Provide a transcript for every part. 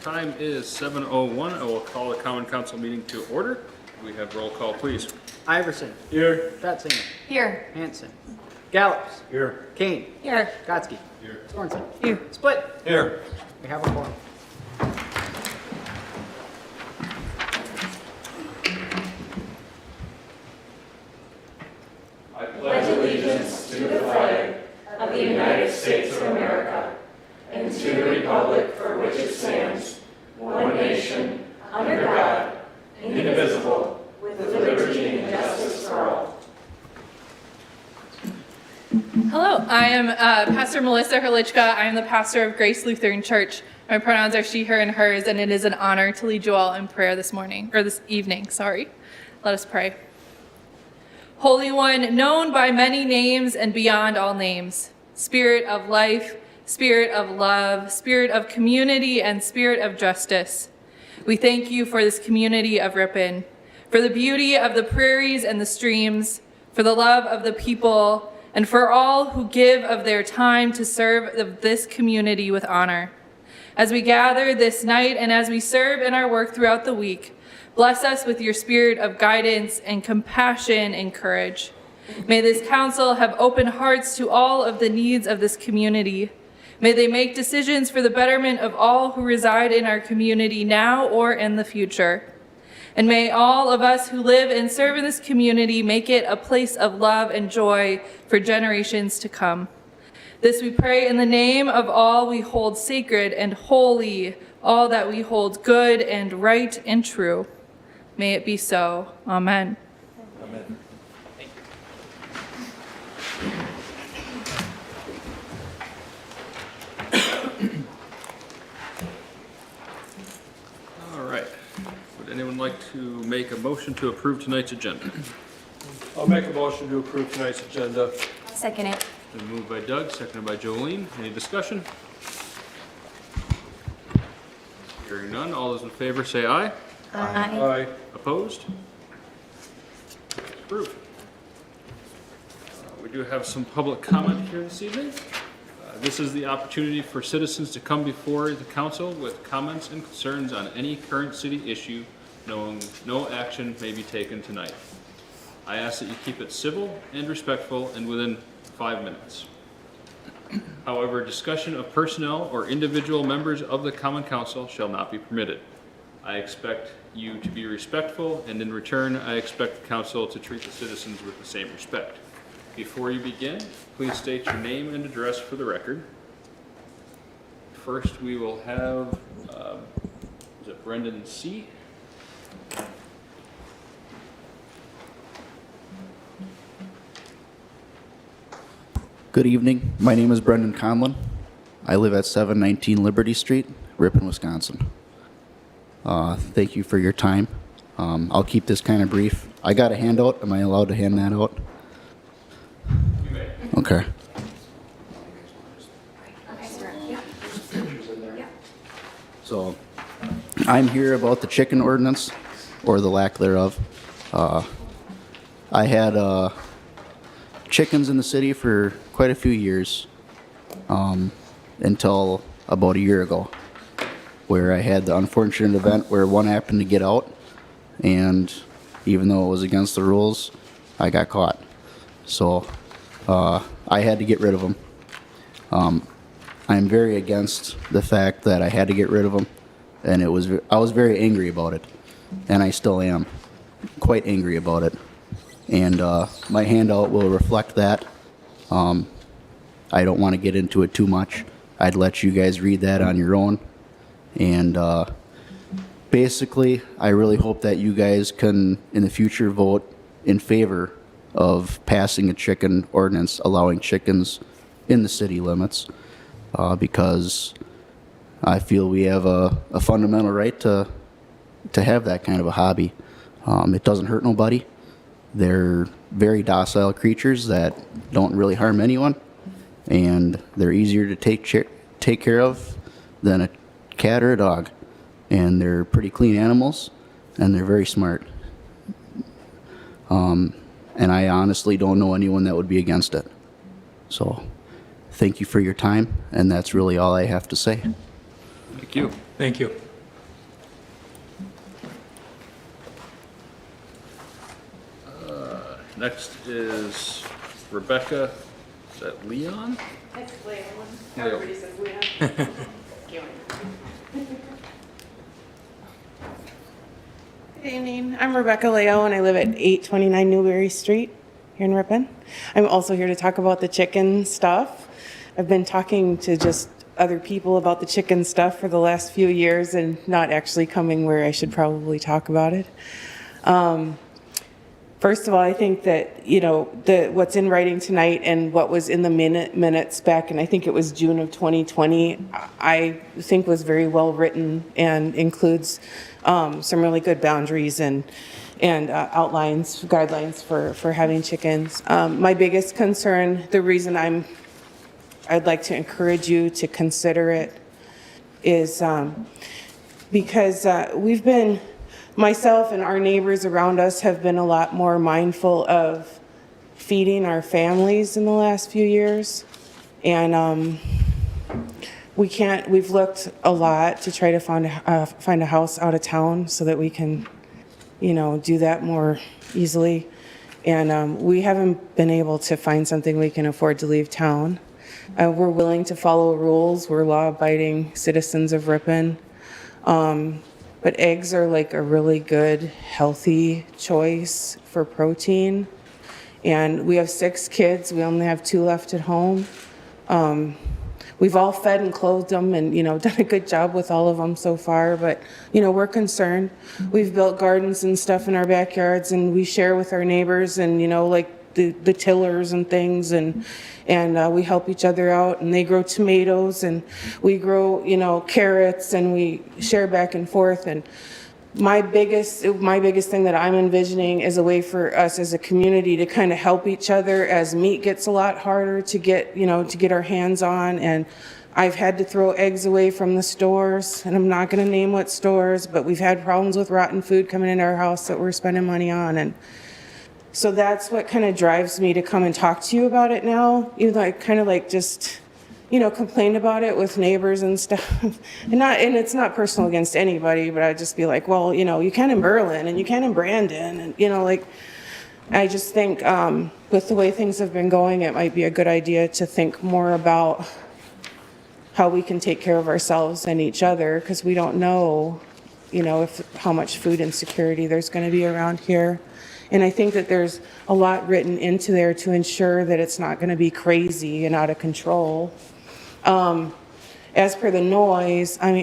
Time is 7:01. I will call the Common Council meeting to order. We have roll call, please. Iverson. Here. Betzinger. Here. Hanson. Gallops. Here. Kane. Here. Gotsky. Here. Sorensen. Here. Split. Here. We have a quorum. pledge allegiance to the flag of the United States of America and to the republic for which it stands, one nation, under God, indivisible, with liberty and justice for all. Hello, I am Pastor Melissa Herlichka. I am the pastor of Grace Lutheran Church. My pronouns are she, her, and hers, and it is an honor to lead you all in prayer this evening. Let us pray. Holy One, known by many names and beyond all names, Spirit of life, Spirit of love, Spirit of community, and Spirit of justice, we thank you for this community of Ripon, for the beauty of the prairies and the streams, for the love of the people, and for all who give of their time to serve this community with honor. As we gather this night and as we serve in our work throughout the week, bless us with your spirit of guidance and compassion and courage. May this council have open hearts to all of the needs of this community. May they make decisions for the betterment of all who reside in our community now or in the future. And may all of us who live and serve in this community make it a place of love and joy for generations to come. This we pray in the name of all we hold sacred and holy, all that we hold good and right and true. May it be so. Amen. Amen. All right. Would anyone like to make a motion to approve tonight's agenda? I'll make a motion to approve tonight's agenda. Second it. Been moved by Doug, seconded by Jolene. Any discussion? Hearing none, all those in favor say aye. Aye. Opposed? Approved. We do have some public comment here this evening. This is the opportunity for citizens to come before the council with comments and concerns on any current city issue, knowing no action may be taken tonight. I ask that you keep it civil and respectful and within 5 minutes. However, discussion of personnel or individual members of the Common Council shall not be permitted. I expect you to be respectful, and in return, I expect the council to treat the citizens with the same respect. Before you begin, please state your name and address for the record. First, we will have, is it Brendan C.? Good evening. My name is Brendan Conlon. I live at 719 Liberty Street, Ripon, Wisconsin. Thank you for your time. I'll keep this kind of brief. I got a handout. Am I allowed to hand that out? You may. Okay. So, I'm here about the chicken ordinance, or the lack thereof. I had chickens in the city for quite a few years, until about a year ago, where I had the unfortunate event where one happened to get out, and even though it was against the rules, I got caught. So I had to get rid of them. I'm very against the fact that I had to get rid of them, and I was very angry about it, and I still am quite angry about it. And my handout will reflect that. I don't want to get into it too much. I'd let you guys read that on your own. And basically, I really hope that you guys can, in the future, vote in favor of passing a chicken ordinance allowing chickens in the city limits, because I feel we have a fundamental right to have that kind of a hobby. It doesn't hurt nobody. They're very docile creatures that don't really harm anyone, and they're easier to take care of than a cat or a dog. And they're pretty clean animals, and they're very smart. And I honestly don't know anyone that would be against it. So, thank you for your time, and that's really all I have to say. Thank you. Thank you. Next is Rebecca, is that Leon? It's Leon. Leo. Everybody says Leon. Good evening. I'm Rebecca Leo, and I live at 829 Newberry Street here in Ripon. I'm also here to talk about the chicken stuff. I've been talking to just other people about the chicken stuff for the last few years and not actually coming where I should probably talk about it. First of all, I think that, what's in writing tonight and what was in the minutes back, and I think it was June of 2020, I think was very well written and includes some really good boundaries and outlines, guidelines for having chickens. My biggest concern, the reason I'd like to encourage you to consider it is because myself and our neighbors around us have been a lot more mindful of feeding our families in the last few years. And we've looked a lot to try to find a house out of town so that we can, do that more easily. And we haven't been able to find something we can afford to leave town. We're willing to follow rules. We're law-abiding citizens of Ripon. But eggs are like a really good, healthy choice for protein. And we have 6 kids. We only have 2 left at home. We've all fed and clothed them and, done a good job with all of them so far. But, we're concerned. We've built gardens and stuff in our backyards, and we share with our neighbors and, like the tillers and things, and we help each other out, and they grow tomatoes and we grow, carrots, and we share back and forth. And my biggest thing that I'm envisioning is a way for us as a community to kind of help each other as meat gets a lot harder to get, to get our hands on. And I've had to throw eggs away from the stores, and I'm not going to name what stores, but we've had problems with rotten food coming into our house that we're spending money on. And so that's what kind of drives me to come and talk to you about it now, even though I kind of just, complained about it with neighbors and stuff. And it's not personal against anybody, but I'd just be like, well, you can in Berlin and you can in Brandon. And, I just think with the way things have been going, it might be a good idea to think more about how we can take care of ourselves and each other, because we don't know, how much food insecurity there's going to be around here. And I think that there's a lot written into there to ensure that it's not going to be crazy and out of control. As per the noise, dogs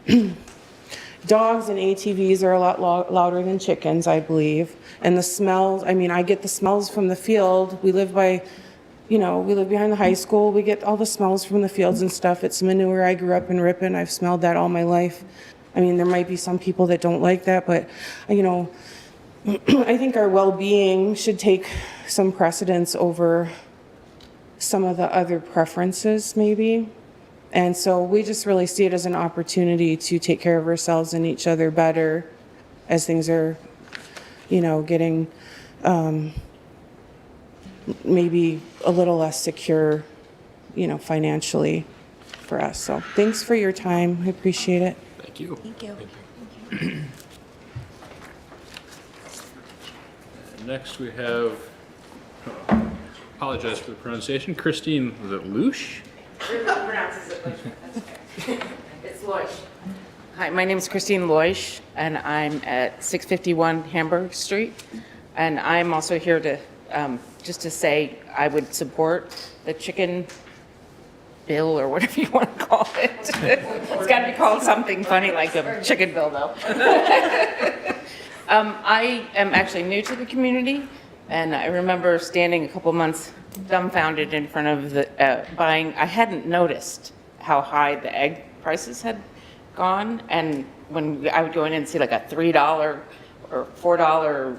and ATVs are a lot louder than chickens, I believe. And the smells, I get the smells from the field. We live behind the high school. We get all the smells from the fields and stuff. It's manure. I grew up in Ripon. I've smelled that all my life. There might be some people that don't like that, but, I think our well-being should take some precedence over some of the other preferences, maybe. And so we just really see it as an opportunity to take care of ourselves and each other better as things are, getting maybe a little less secure, financially for us. So thanks for your time. I appreciate it. Thank you. Thank you. Next we have, apologize for the pronunciation, Christine, was it Lush? Everyone pronounces it like that's okay. It's Loish. Hi, my name is Christine Loish, and I'm at 651 Hamburg Street. And I'm also here to, just to say I would support the chicken bill, or whatever you want to call it. It's got to be called something funny like a chicken bill, though. I am actually new to the community, and I remember standing a couple months dumbfounded in front of the buying. I hadn't noticed how high the egg prices had gone, and when I would go in and see like a $3 or $4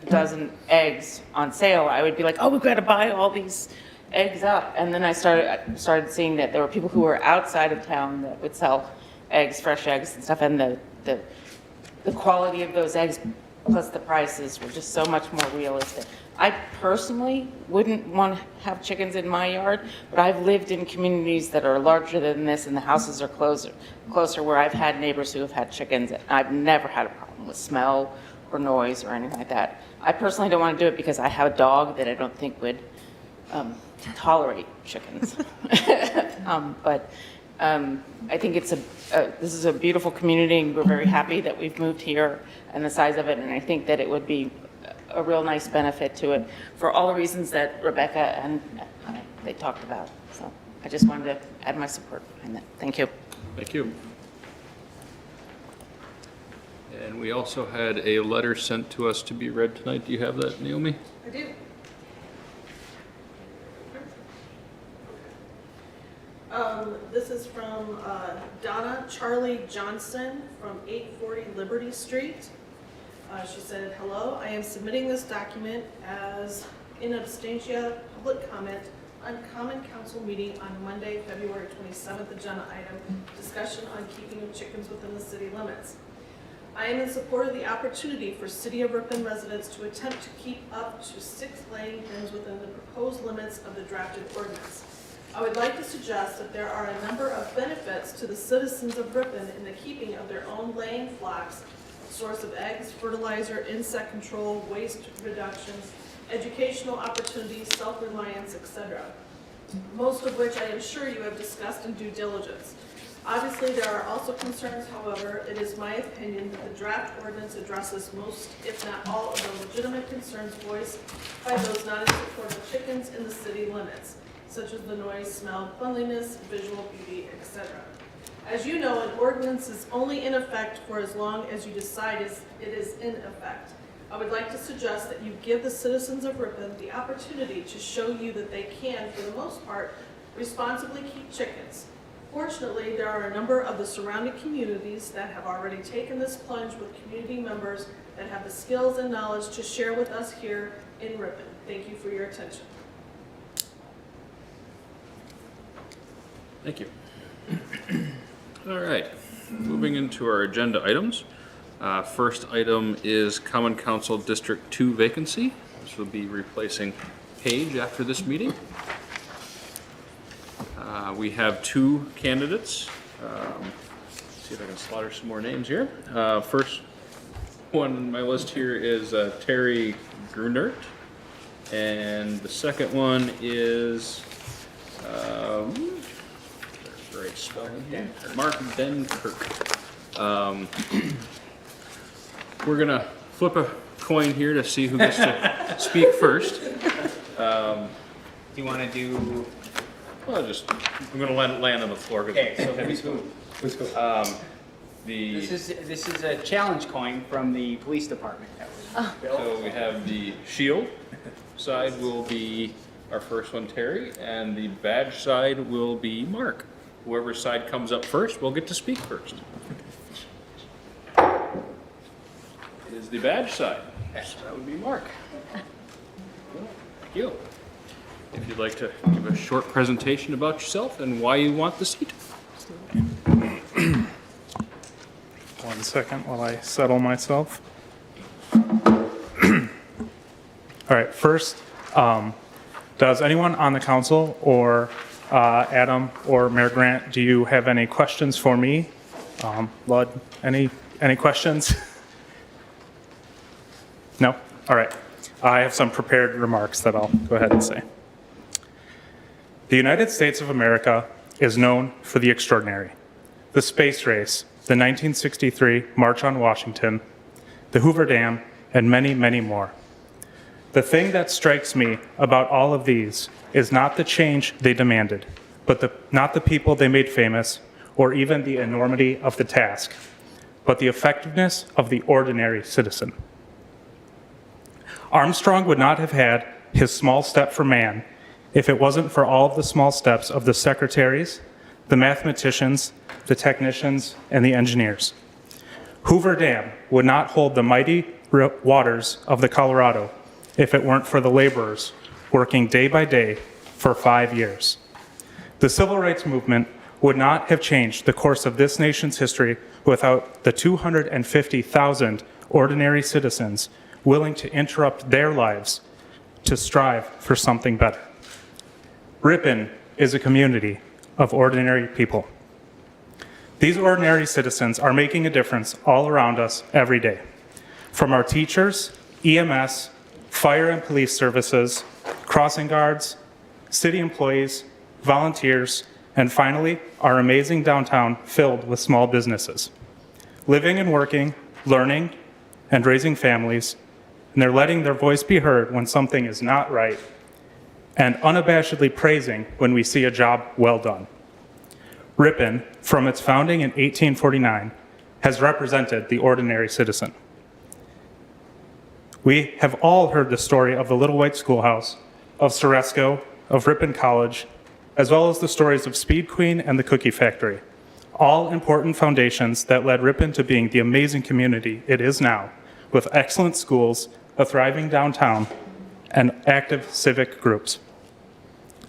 dozen eggs on sale, I would be like, oh, we've got to buy all these eggs up. And then I started seeing that there were people who were outside of town that would sell eggs, fresh eggs and stuff, and the quality of those eggs plus the prices were just so much more realistic. I personally wouldn't want to have chickens in my yard, but I've lived in communities that are larger than this and the houses are closer where I've had neighbors who have had chickens. And I've never had a problem with smell or noise or anything like that. I personally don't want to do it because I have a dog that I don't think would tolerate chickens. But I think this is a beautiful community, and we're very happy that we've moved here and the size of it, and I think that it would be a real nice benefit to it for all the reasons that Rebecca and they talked about. So I just wanted to add my support behind that. Thank you. Thank you. And we also had a letter sent to us to be read tonight. Do you have that, Naomi? I do. This is from Donna Charlie Johnson from 840 Liberty Street. She said, "Hello, I am submitting this document as in absentia public comment on Common Council meeting on Monday, February 27th, agenda item, discussion on keeping of chickens within the city limits. I am in support of the opportunity for City of Ripon residents to attempt to keep up to 6 laying hens within the proposed limits of the drafted ordinance. I would like to suggest that there are a number of benefits to the citizens of Ripon in the keeping of their own laying flocks, source of eggs, fertilizer, insect control, waste reductions, educational opportunities, self-reliance, etc. Most of which I am sure you have discussed in due diligence. Obviously, there are also concerns, however, it is my opinion that the draft ordinance addresses most, if not all, of the legitimate concerns voiced by those not in support of chickens in the city limits, such as the noise, smell, cleanliness, visual beauty, etc. As you know, an ordinance is only in effect for as long as you decide it is in effect. I would like to suggest that you give the citizens of Ripon the opportunity to show you that they can, for the most part, responsibly keep chickens. Fortunately, there are a number of the surrounding communities that have already taken this plunge with community members that have the skills and knowledge to share with us here in Ripon. Thank you for your attention." Thank you. All right, moving into our agenda items. First item is Common Council District 2 vacancy. This will be replacing Paige after this meeting. We have 2 candidates. See if I can slaughter some more names here. First one on my list here is Terry Grunert. And the second one is great spelling here. Mark Denkirk. We're gonna flip a coin here to see who gets to speak first. Do you want to do? Well, I'm gonna land on the floor. Okay, so who's who? The This is a challenge coin from the police department that was built. so we have the shield side will be our first one, Terry, and the badge side will be Mark. Whoever side comes up first will get to speak first. It is the badge side. So that would be Mark. Thank you. If you'd like to give a short presentation about yourself and why you want the seat. 1 second while I settle myself. All right, first, does anyone on the council or Adam or Mayor Grant, do you have any questions for me? Lud, any questions? No? All right. I have some prepared remarks that I'll go ahead and say. The United States of America is known for the extraordinary. The space race, the 1963 March on Washington, the Hoover Dam, and many, many more. The thing that strikes me about all of these is not the change they demanded, but not the people they made famous, or even the enormity of the task, but the effectiveness of the ordinary citizen. Armstrong would not have had his small step for man if it wasn't for all of the small steps of the secretaries, the mathematicians, the technicians, and the engineers. Hoover Dam would not hold the mighty waters of the Colorado if it weren't for the laborers working day by day for 5 years. The civil rights movement would not have changed the course of this nation's history without the 250,000 ordinary citizens willing to interrupt their lives to strive for something better. Ripon is a community of ordinary people. These ordinary citizens are making a difference all around us every day. from our teachers, EMS, fire and police services, crossing guards, city employees, volunteers, and finally, our amazing downtown filled with small businesses. Living and working, learning, and raising families, and they're letting their voice be heard when something is not right, and unabashedly praising when we see a job well done. Ripon, from its founding in 1849, has represented the ordinary citizen. We have all heard the story of the Little White Schoolhouse, of Ceresco, of Ripon College, as well as the stories of Speed Queen and the Cookie Factory, all important foundations that led Ripon to being the amazing community it is now, with excellent schools, a thriving downtown, and active civic groups.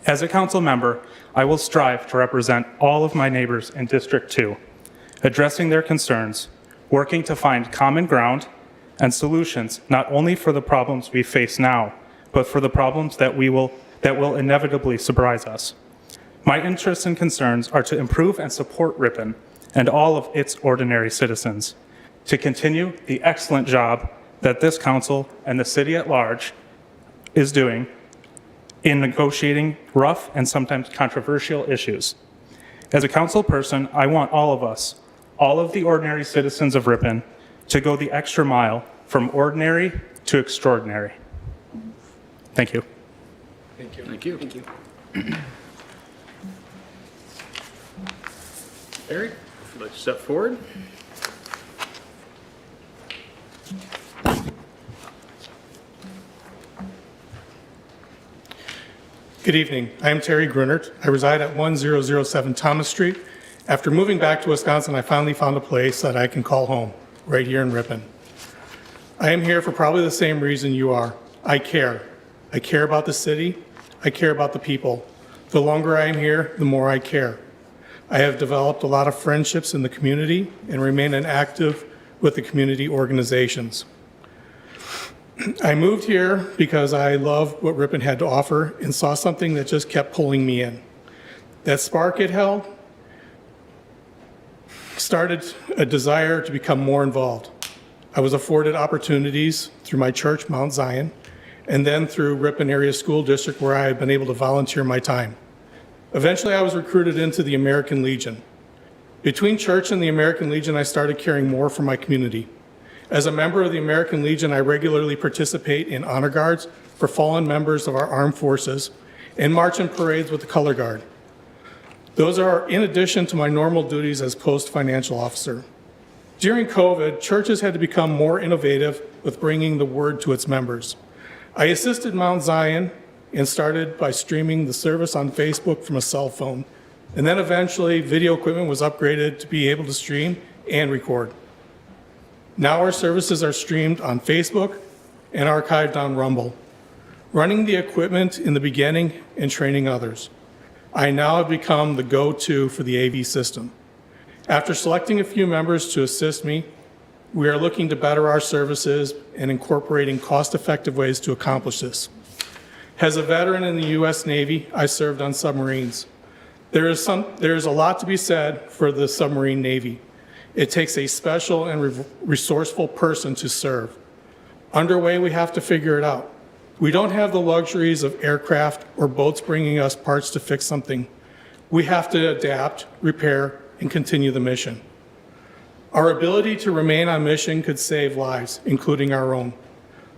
As a council member, I will strive to represent all of my neighbors in District 2, addressing their concerns, working to find common ground and solutions not only for the problems we face now, but for the problems that will inevitably surprise us. My interests and concerns are to improve and support Ripon and all of its ordinary citizens, to continue the excellent job that this council and the city at large is doing in negotiating rough and sometimes controversial issues. As a council person, I want all of us, all of the ordinary citizens of Ripon, to go the extra mile from ordinary to extraordinary. Thank you. Thank you. Thank you. Eric, if you'd like to step forward. Good evening. I am Terry Grunert. I reside at 1007 Thomas Street. After moving back to Wisconsin, I finally found a place that I can call home, right here in Ripon. I am here for probably the same reason you are. I care. I care about the city. I care about the people. The longer I am here, the more I care. I have developed a lot of friendships in the community and remain active with the community organizations. I moved here because I loved what Ripon had to offer and saw something that just kept pulling me in. That spark it held started a desire to become more involved. I was afforded opportunities through my church, Mount Zion, and then through Ripon Area School District, where I have been able to volunteer my time. Eventually, I was recruited into the American Legion. Between church and the American Legion, I started caring more for my community. As a member of the American Legion, I regularly participate in honor guards for fallen members of our armed forces and march in parades with the color guard. Those are in addition to my normal duties as post financial officer. During COVID, churches had to become more innovative with bringing the word to its members. I assisted Mount Zion and started by streaming the service on Facebook from a cell phone. And then eventually, video equipment was upgraded to be able to stream and record. Now our services are streamed on Facebook and archived on Rumble. Running the equipment in the beginning and training others. I now have become the go-to for the AV system. After selecting a few members to assist me, we are looking to better our services and incorporating cost-effective ways to accomplish this. As a veteran in the U.S. Navy, I served on submarines. There is a lot to be said for the submarine Navy. It takes a special and resourceful person to serve. Underway, we have to figure it out. We don't have the luxuries of aircraft or boats bringing us parts to fix something. We have to adapt, repair, and continue the mission. Our ability to remain on mission could save lives, including our own.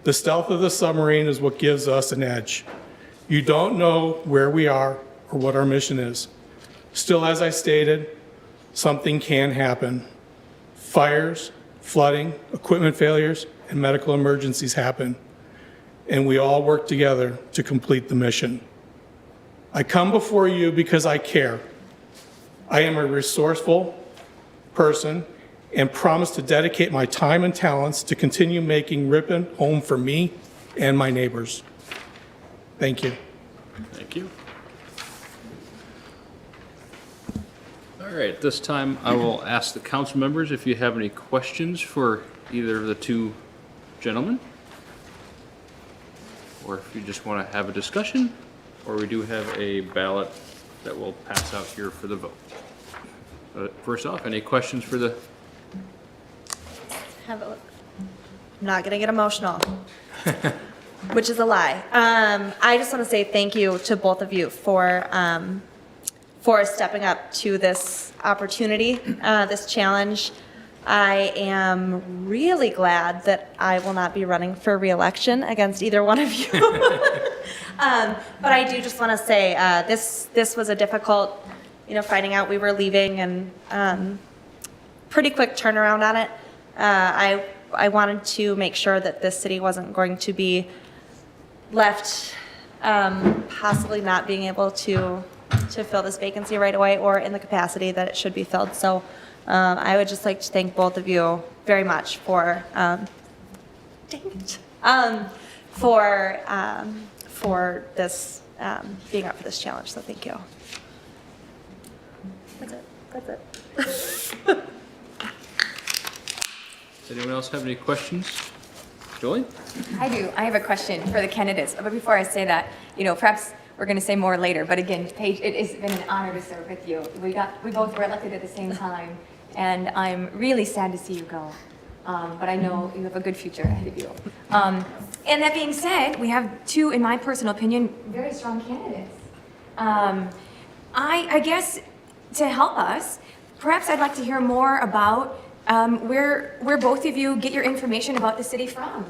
The stealth of the submarine is what gives us an edge. You don't know where we are or what our mission is. Still, as I stated, something can happen. Fires, flooding, equipment failures, and medical emergencies happen, and we all work together to complete the mission. I come before you because I care. I am a resourceful person and promise to dedicate my time and talents to continue making Ripon home for me and my neighbors. Thank you. Thank you. All right, at this time, I will ask the council members if you have any questions for either of the two gentlemen, or if you just want to have a discussion, or we do have a ballot that will pass out here for the vote. First off, any questions for the... Have a look. I'm not gonna get emotional, which is a lie. I just want to say thank you to both of you for stepping up to this opportunity, this challenge. I am really glad that I will not be running for re-election against either one of you. But I do just want to say this was a difficult, finding out we were leaving and pretty quick turnaround on it. I wanted to make sure that this city wasn't going to be left possibly not being able to fill this vacancy right away or in the capacity that it should be filled. So I would just like to thank both of you very much for for this being up for this challenge. So thank you. That's it. Does anyone else have any questions? Julie? I do. I have a question for the candidates. But before I say that, perhaps we're going to say more later. But again, Paige, it has been an honor to serve with you. We both were elected at the same time, and I'm really sad to see you go. But I know you have a good future ahead of you. And that being said, we have two, in my personal opinion, very strong candidates. I guess to help us, perhaps I'd like to hear more about where both of you get your information about the city from.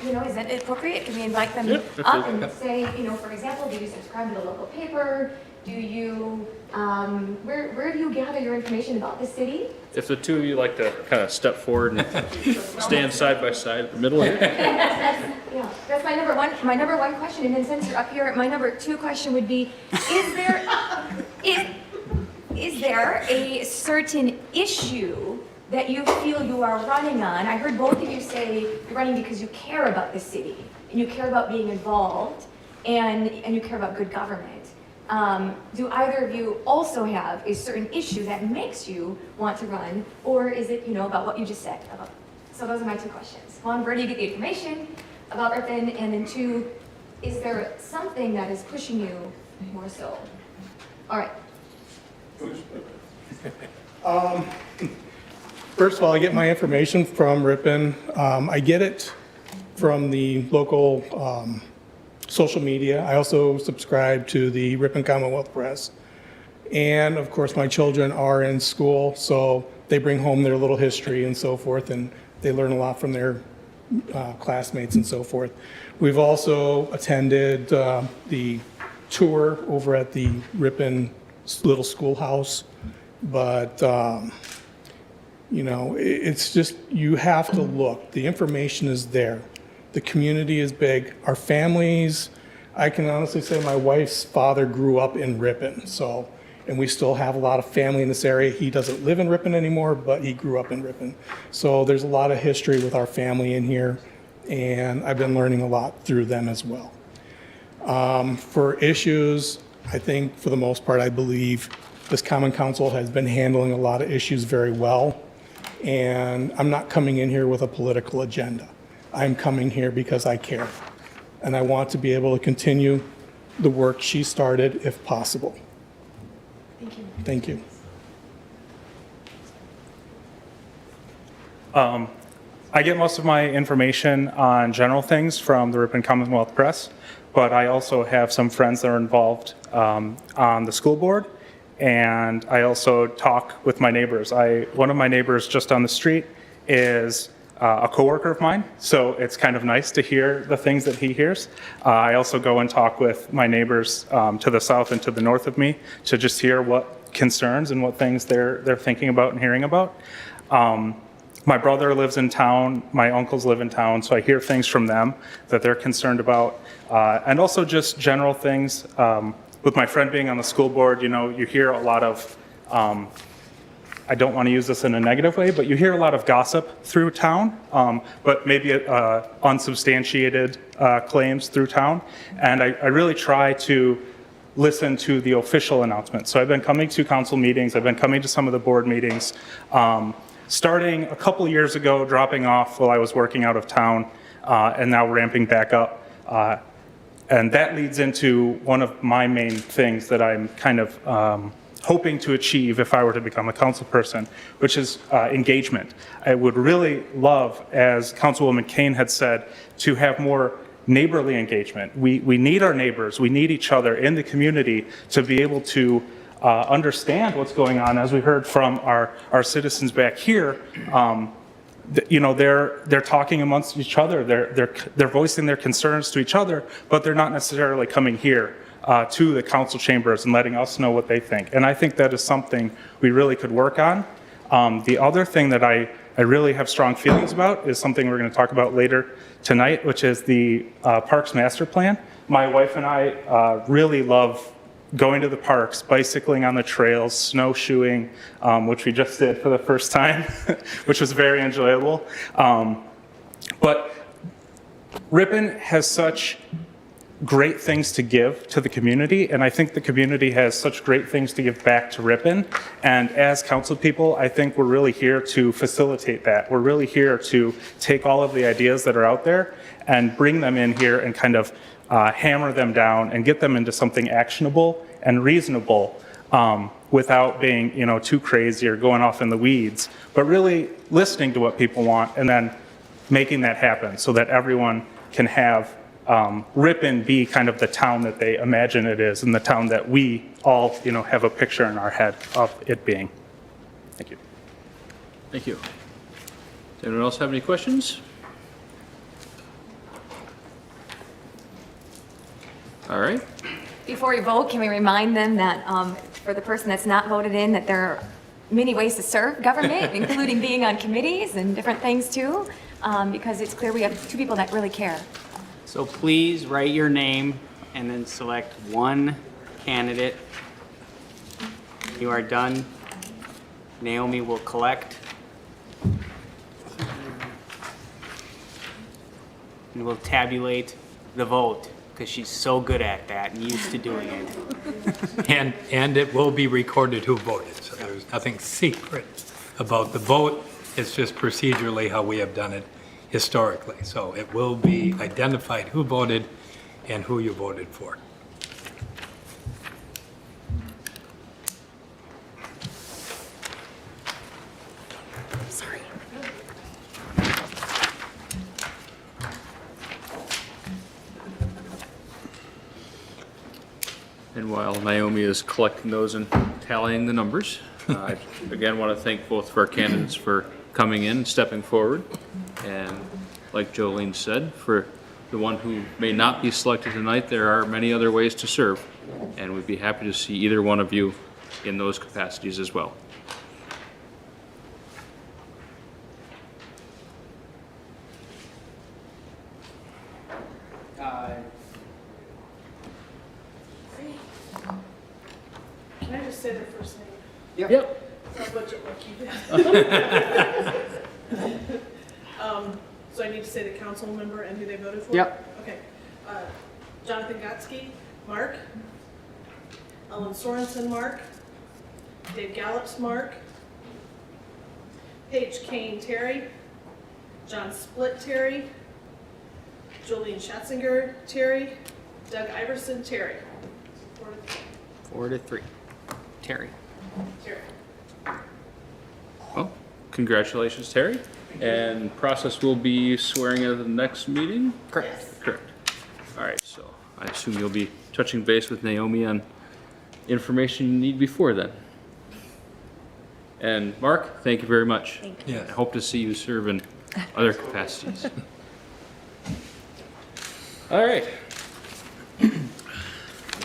Is that appropriate? Can we invite them up and say, for example, do you subscribe to the local paper? Do you, where do you gather your information about the city? If the two of you like to kind of step forward and stand side by side in the middle here. That's my number one. My number one question, and then since you're up here, my number two question would be: is there a certain issue that you feel you are running on? I heard both of you say you're running because you care about the city and you care about being involved and you care about good government. Do either of you also have a certain issue that makes you want to run, or is it, about what you just said? So those are my two questions. One, where do you get the information about Ripon? And then two, is there something that is pushing you more so? All right. First of all, I get my information from Ripon. I get it from the local social media. I also subscribe to the Ripon Commonwealth Press. And of course, my children are in school, so they bring home their little history and so forth, and they learn a lot from their classmates and so forth. We've also attended the tour over at the Ripon little schoolhouse, but it's just, you have to look. The information is there. The community is big. Our families, I can honestly say my wife's father grew up in Ripon, and we still have a lot of family in this area. He doesn't live in Ripon anymore, but he grew up in Ripon. So there's a lot of history with our family in here, and I've been learning a lot through them as well. For issues, I think for the most part, I believe this Common Council has been handling a lot of issues very well, and I'm not coming in here with a political agenda. I'm coming here because I care, and I want to be able to continue the work she started if possible. Thank you. Thank you. I get most of my information on general things from the Ripon Commonwealth Press, but I also have some friends that are involved on the school board, and I also talk with my neighbors. One of my neighbors just on the street is a coworker of mine, so it's kind of nice to hear the things that he hears. I also go and talk with my neighbors to the south and to the north of me to just hear what concerns and what things they're thinking about and hearing about. My brother lives in town, my uncles live in town, so I hear things from them that they're concerned about, and also just general things. With my friend being on the school board, you hear a lot of I don't want to use this in a negative way, but you hear a lot of gossip through town, but maybe unsubstantiated claims through town. And I really try to listen to the official announcements. So I've been coming to council meetings, I've been coming to some of the board meetings, starting a couple years ago, dropping off while I was working out of town, and now ramping back up. And that leads into one of my main things that I'm kind of hoping to achieve if I were to become a council person, which is engagement. I would really love, as Councilwoman Kane had said, to have more neighborly engagement. We need our neighbors, we need each other in the community to be able to understand what's going on. As we heard from our citizens back here, they're talking amongst each other, they're voicing their concerns to each other, but they're not necessarily coming here to the council chambers and letting us know what they think. And I think that is something we really could work on. The other thing that I really have strong feelings about is something we're going to talk about later tonight, which is the Parks Master Plan. My wife and I really love going to the parks, bicycling on the trails, snowshoeing, which we just did for the first time, which was very enjoyable. But Ripon has such great things to give to the community, and I think the community has such great things to give back to Ripon. And as council people, I think we're really here to facilitate that. We're really here to take all of the ideas that are out there and bring them in here and kind of hammer them down and get them into something actionable and reasonable, without being, too crazy or going off in the weeds, but really listening to what people want and then making that happen so that everyone can have Ripon be kind of the town that they imagine it is, and the town that we all, have a picture in our head of it being. Thank you. Thank you. Does anyone else have any questions? All right. Before we vote, can we remind them that for the person that's not voted in, that there are many ways to serve government, including being on committees and different things too, because it's clear we have two people that really care. So please write your name and then select one candidate. When you are done, Naomi will collect and will tabulate the vote, because she's so good at that and used to doing it. And it will be recorded who voted, so there's nothing secret about the vote. It's just procedurally how we have done it historically. So it will be identified who voted and who you voted for. Sorry. And while Naomi is collecting those and tallying the numbers, I again want to thank both of our candidates for coming in, stepping forward, and like Jolene said, for the one who may not be selected tonight, there are many other ways to serve, and we'd be happy to see either one of you in those capacities as well. Can I just say their first name? Yep. Sounds like you did. So I need to say the council member and who they voted for? Yep. Okay. Jonathan Gotsky, Mark. Ellen Sorensen, Mark. Dave Gallups, Mark. Paige Kane, Terry. John Split, Terry. Jolene Schatzinger, Terry. Doug Iverson, Terry. 4-3. Terry. Terry. Well, congratulations, Terry. And process will be swearing at the next meeting? Correct. Correct. All right, so I assume you'll be touching base with Naomi on information you need before then. And Mark, thank you very much. Thank you. Yes. I hope to see you serve in other capacities. All right.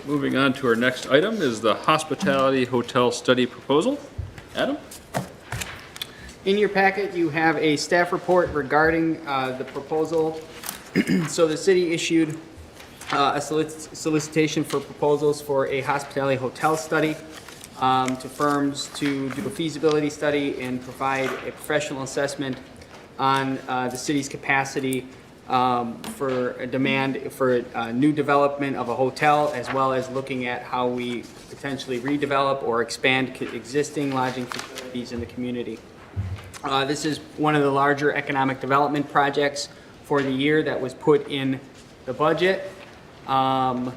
Moving on to our next item is the hospitality hotel study proposal. Adam? In your packet, you have a staff report regarding the proposal. So the city issued a solicitation for proposals for a hospitality hotel study to firms to do a feasibility study and provide a professional assessment on the city's capacity for a demand for a new development of a hotel, as well as looking at how we potentially redevelop or expand existing lodging facilities in the community. This is one of the larger economic development projects for the year that was put in the budget. And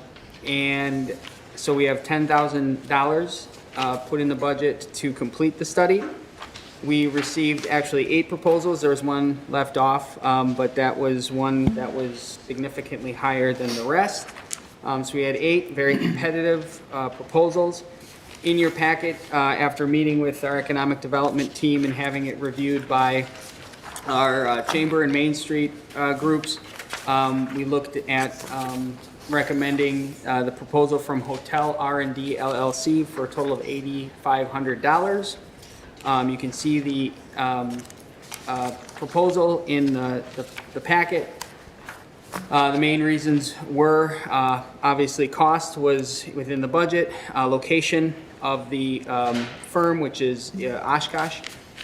so we have $10,000 put in the budget to complete the study. We received actually 8 proposals. There was one left off, but that was one that was significantly higher than the rest. So we had 8 very competitive proposals. In your packet, after meeting with our economic development team and having it reviewed by our Chamber and Main Street groups, we looked at recommending the proposal from Hotel R&D LLC for a total of $8,500. You can see the proposal in the packet. The main reasons were obviously cost was within the budget, location of the firm, which is Oshkosh,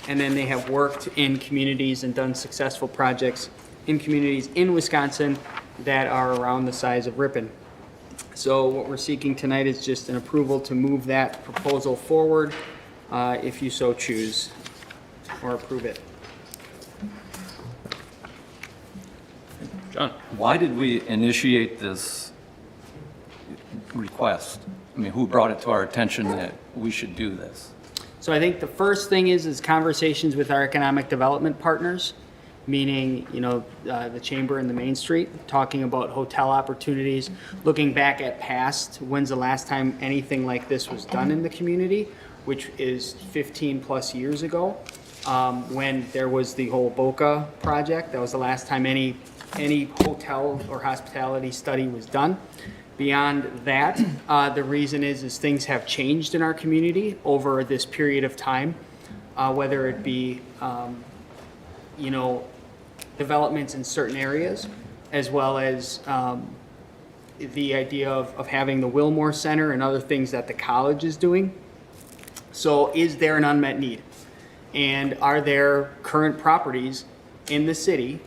and then they have worked in communities and done successful projects in communities in Wisconsin that are around the size of Ripon. So what we're seeking tonight is just an approval to move that proposal forward, if you so choose, or approve it. John? Why did we initiate this request? I mean, who brought it to our attention that we should do this? So I think the first thing is conversations with our economic development partners, meaning, the Chamber and the Main Street, talking about hotel opportunities, looking back at past, when's the last time anything like this was done in the community, which is 15 plus years ago, when there was the whole Boca project. That was the last time any hotel or hospitality study was done. Beyond that, the reason is things have changed in our community over this period of time, whether it be, developments in certain areas, as well as the idea of having the Wilmore Center and other things that the college is doing. So is there an unmet need? And are there current properties in the city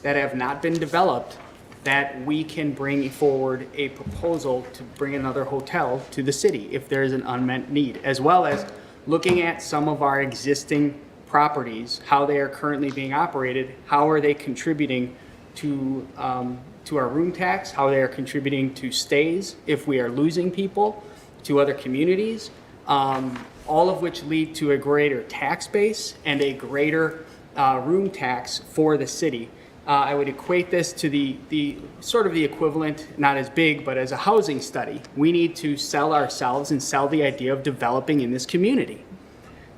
that have not been developed that we can bring forward a proposal to bring another hotel to the city if there is an unmet need, as well as looking at some of our existing properties, how they are currently being operated, how are they contributing to our room tax, how they are contributing to stays if we are losing people to other communities, all of which lead to a greater tax base and a greater room tax for the city. I would equate this to the sort of the equivalent, not as big, but as a housing study. We need to sell ourselves and sell the idea of developing in this community.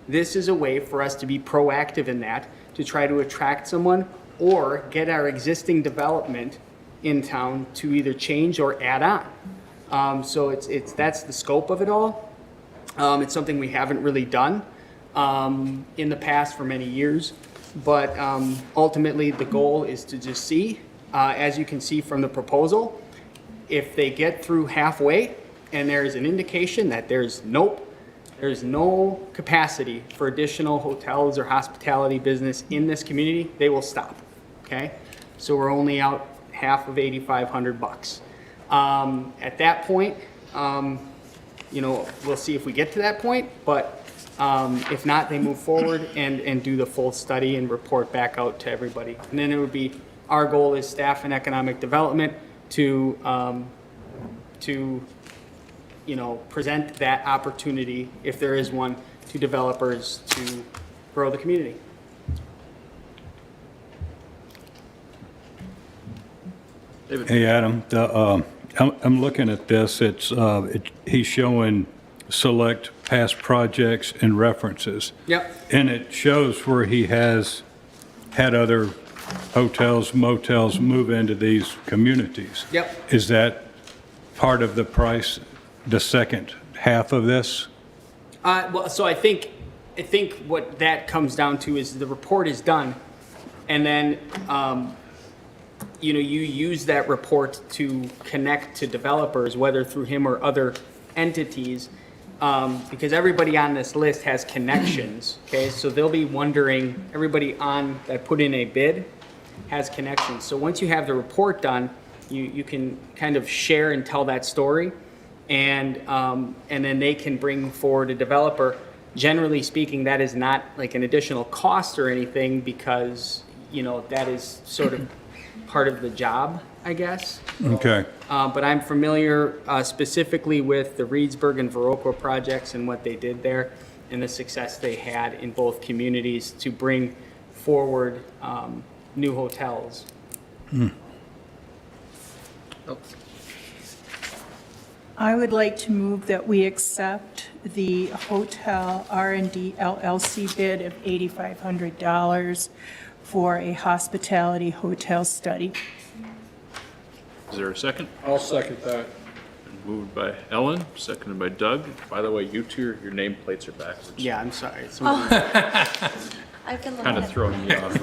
This is a way for us to be proactive in that, to try to attract someone or get our existing development in town to either change or add on. So that's the scope of it all. It's something we haven't really done in the past for many years. But ultimately, the goal is to just see, as you can see from the proposal, if they get through halfway and there is an indication that there's no capacity for additional hotels or hospitality business in this community, they will stop, okay? So we're only out half of $8,500. At that point, we'll see if we get to that point, but if not, they move forward and do the full study and report back out to everybody. And then it would be, our goal is staff and economic development to present that opportunity, if there is one, to developers to grow the community. David? Hey, Adam, I'm looking at this. He's showing select past projects and references. Yep. And it shows where he has had other hotels, motels move into these communities. Yep. Is that part of the price, the second half of this? Well, so I think what that comes down to is the report is done, and then you use that report to connect to developers, whether through him or other entities, because everybody on this list has connections. Okay, so they'll be wondering. Everybody on that put in a bid has connections. So once you have the report done, you can kind of share and tell that story. And then they can bring forward a developer. Generally speaking, that is not like an additional cost or anything, because that is sort of part of the job, I guess. Okay. But I'm familiar specifically with the Reedsburg and Viroqua projects and what they did there and the success they had in both communities to bring forward new hotels. I would like to move that we accept the Hotel R&D LLC bid of $8,500 for a hospitality hotel study. Is there a second? I'll second that. Moved by Ellen, seconded by Doug. By the way, you two, your name plates are backwards. Yeah, I'm sorry. I can look Kind at of it. throwing me off.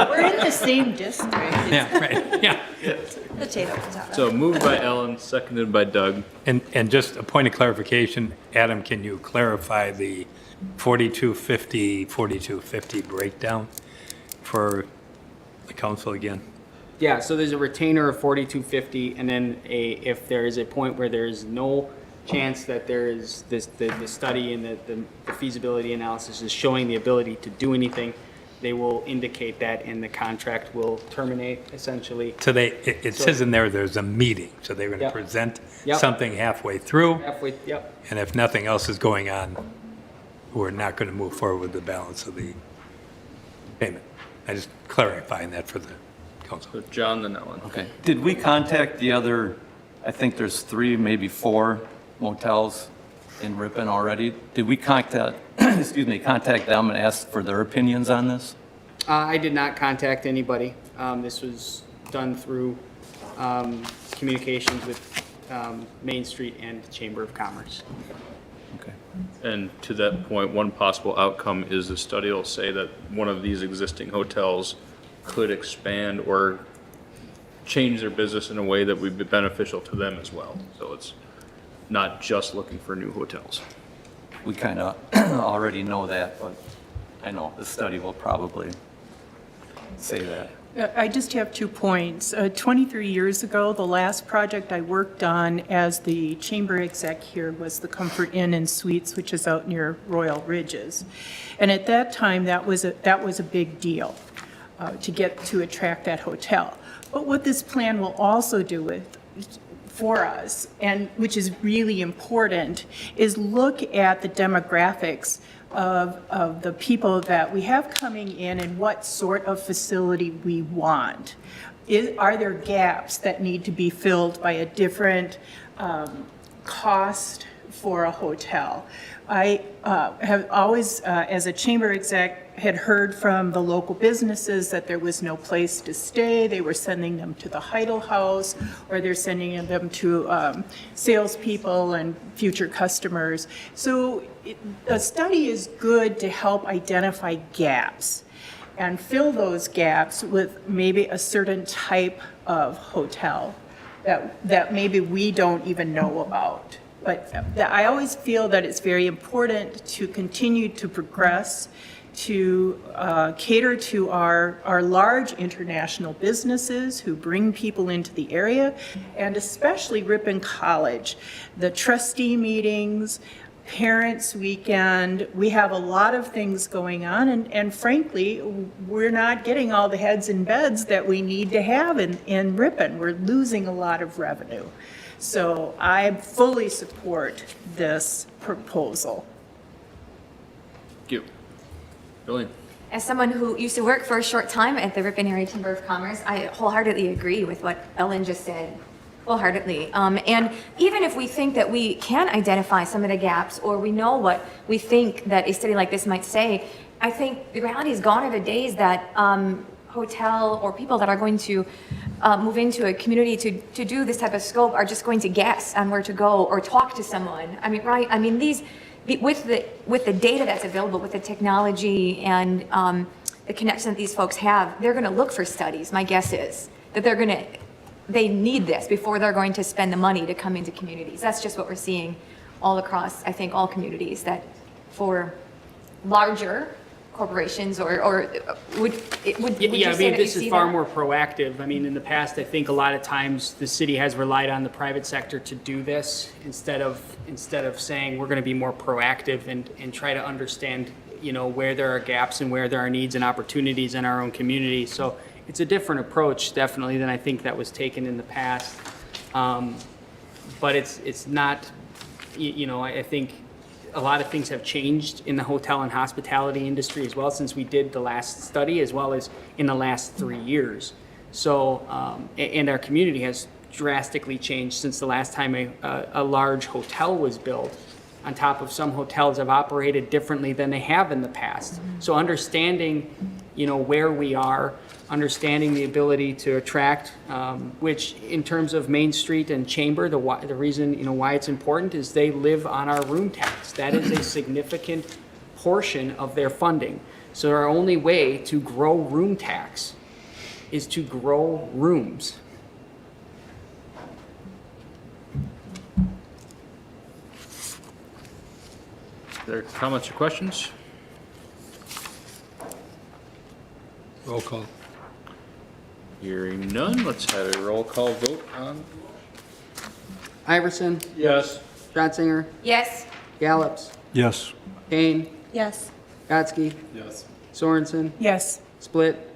We're in the same district. Yeah, right, yeah. Potato, potato. So moved by Ellen, seconded by Doug. And just a point of clarification, Adam, can you clarify the 4250 breakdown for the council again? Yeah, so there's a retainer of 4,250, and then if there is a point where there is no chance that there is the study and the feasibility analysis is showing the ability to do anything, they will indicate that and the contract will terminate essentially. So it says in there, there's a meeting, so they're going to Yep. present Yep. something halfway through, Halfway, yep. and if nothing else is going on, we're not going to move forward with the balance of the payment. I just clarifying that for the council. So John, then Ellen. Okay. Did we contact the other, I think there's 3, maybe 4 motels in Ripon already? Did we contact them and ask for their opinions on this? I did not contact anybody. This was done through communications with Main Street and Chamber of Commerce. Okay. And to that point, one possible outcome is the study will say that one of these existing hotels could expand or change their business in a way that would be beneficial to them as well. So it's not just looking for new hotels. We kind of already know that, but I know the study will probably say that. I just have 2 points. 23 years ago, the last project I worked on as the chamber exec here was the Comfort Inn and Suites, which is out near Royal Ridges. And at that time, that was a big deal to attract that hotel. But what this plan will also do for us, and which is really important, is look at the demographics of the people that we have coming in and what sort of facility we want. Are there gaps that need to be filled by a different cost for a hotel? I have always, as a chamber exec, had heard from the local businesses that there was no place to stay. They were sending them to the Heidel House, or they're sending them to salespeople and future customers. So a study is good to help identify gaps and fill those gaps with maybe a certain type of hotel that maybe we don't even know about. But I always feel that it's very important to continue to progress, to cater to our large international businesses who bring people into the area, and especially Ripon College. The trustee meetings, Parents Weekend, we have a lot of things going on, and frankly, we're not getting all the heads in beds that we need to have in Ripon. We're losing a lot of revenue. So I fully support this proposal. Thank you. Jolene. As someone who used to work for a short time at the Ripon Area Chamber of Commerce, I wholeheartedly agree with what Ellen just said, wholeheartedly. And even if we think that we can identify some of the gaps, or we know what we think that a study like this might say, I think the reality is gone are the days that hotel or people that are going to move into a community to do this type of scope are just going to guess on where to go or talk to someone. I mean, right? I mean, with the data that's available, with the technology and the connection that these folks have, they're going to look for studies. My guess is that they need this before they're going to spend the money to come into communities. That's just what we're seeing all across, I think, all communities, that for larger corporations or would you Yeah, I say mean, that you this is see far that? more proactive. I mean, in the past, I think a lot of times the city has relied on the private sector to do this instead of saying we're going to be more proactive and try to understand, where there are gaps and where there are needs and opportunities in our own community. So it's a different approach definitely than I think that was taken in the past. But it's not, you know, I think a lot of things have changed in the hotel and hospitality industry as well since we did the last study, as well as in the last 3 years. So, and our community has drastically changed since the last time a large hotel was built. On top of some hotels have operated differently than they have in the past. So understanding, you know, where we are, understanding the ability to attract, which in terms of Main Street and Chamber, the reason, you know, why it's important is they live on our room tax. That is a significant portion of their funding. So our only way to grow room tax is to grow rooms. Are there comments or questions? Roll call. Hearing none, let's have a roll call vote on. Iverson? Yes. Stratzinger? Yes. Gallops? Yes. Kane? Yes. Gatsky? Yes. Sorensen? Yes. Split?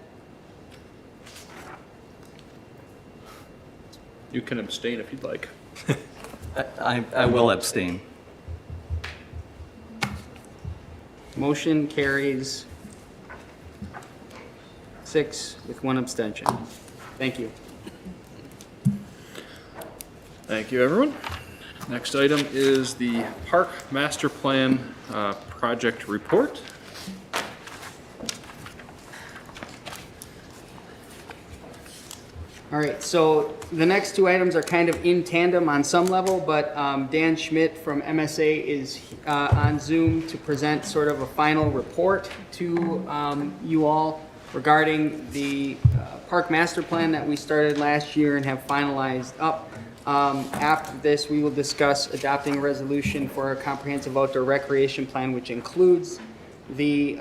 You can abstain if you'd like. I will abstain. Motion carries 6 with 1 abstention. Thank you. Thank you, everyone. Next item is the Park Master Plan Project Report. All right, so the next 2 items are kind of in tandem on some level, but Dan Schmidt from MSA is on Zoom to present sort of a final report to you all regarding the Park Master Plan that we started last year and have finalized up. After this, we will discuss adopting a resolution for a comprehensive outdoor recreation plan, which includes the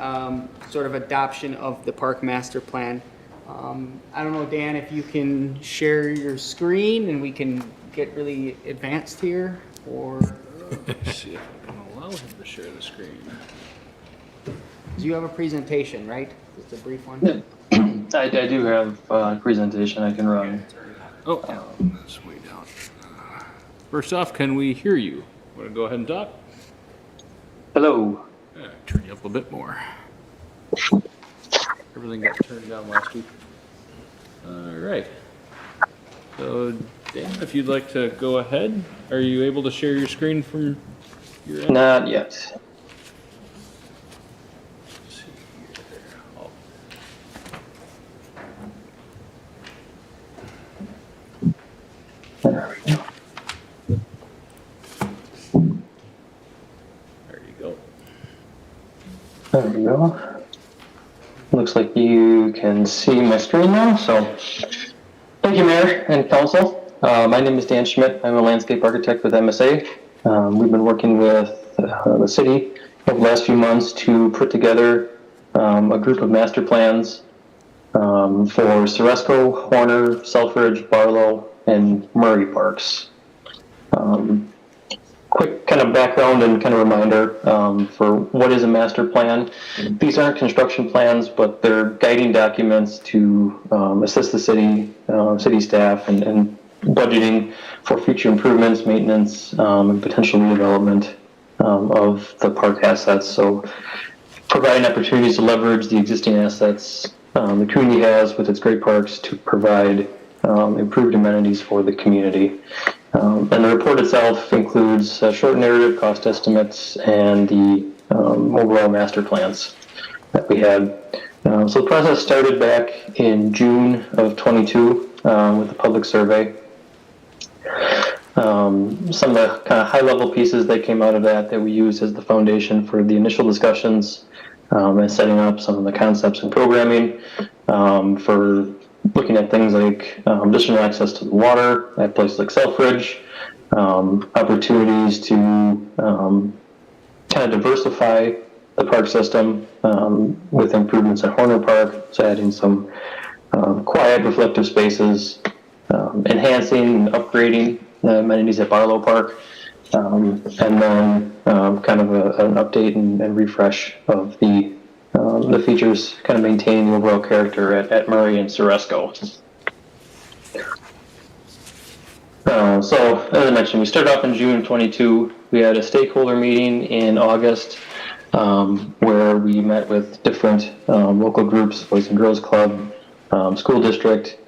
sort of adoption of the Park Master Plan. I don't know, Dan, if you can share your screen and we can get really advanced here, or Let's see if I can allow him to share the screen. do you have a presentation, right? Just a brief one. I do have a presentation I can run. Oh, that's way down. First off, can we hear you? Want to go ahead and talk? Hello. Turn you up a bit more. Everything got turned down last week. All right. So, Dan, if you'd like to go ahead, are you able to share your screen from your end? Not yet. Let's see here. Oh. There we go. There you go. There we go. Looks like you can see my screen now, so thank you, Mayor and Council. My name is Dan Schmidt. I'm a landscape architect with MSA. We've been working with the city over the last few months to put together a group of master plans for Ceresco, Horner, Selfridge, Barlow, and Murray parks. Quick kind of background and kind of reminder for what is a master plan. These aren't construction plans, but they're guiding documents to assist the city, city staff, and budgeting for future improvements, maintenance, and potential redevelopment of the park assets. So providing opportunities to leverage the existing assets the community has with its great parks to provide improved amenities for the community. And the report itself includes short narrative, cost estimates, and the overall master plans that we had. So the process started back in June of 22 with the public survey. Some of the kind of high-level pieces that came out of that we used as the foundation for the initial discussions and setting up some of the concepts and programming for looking at things like additional access to the water at places like Selfridge, opportunities to kind of diversify the park system with improvements at Horner Park, so adding some quiet, reflective spaces, enhancing and upgrading the amenities at Barlow Park, and then kind of an update and refresh of the the features kind of maintain the overall character at Murray and Ceresco. So, as I mentioned, we started off in June of 22. We had a stakeholder meeting in August where we met with different local groups, Boys and Girls Club, school district,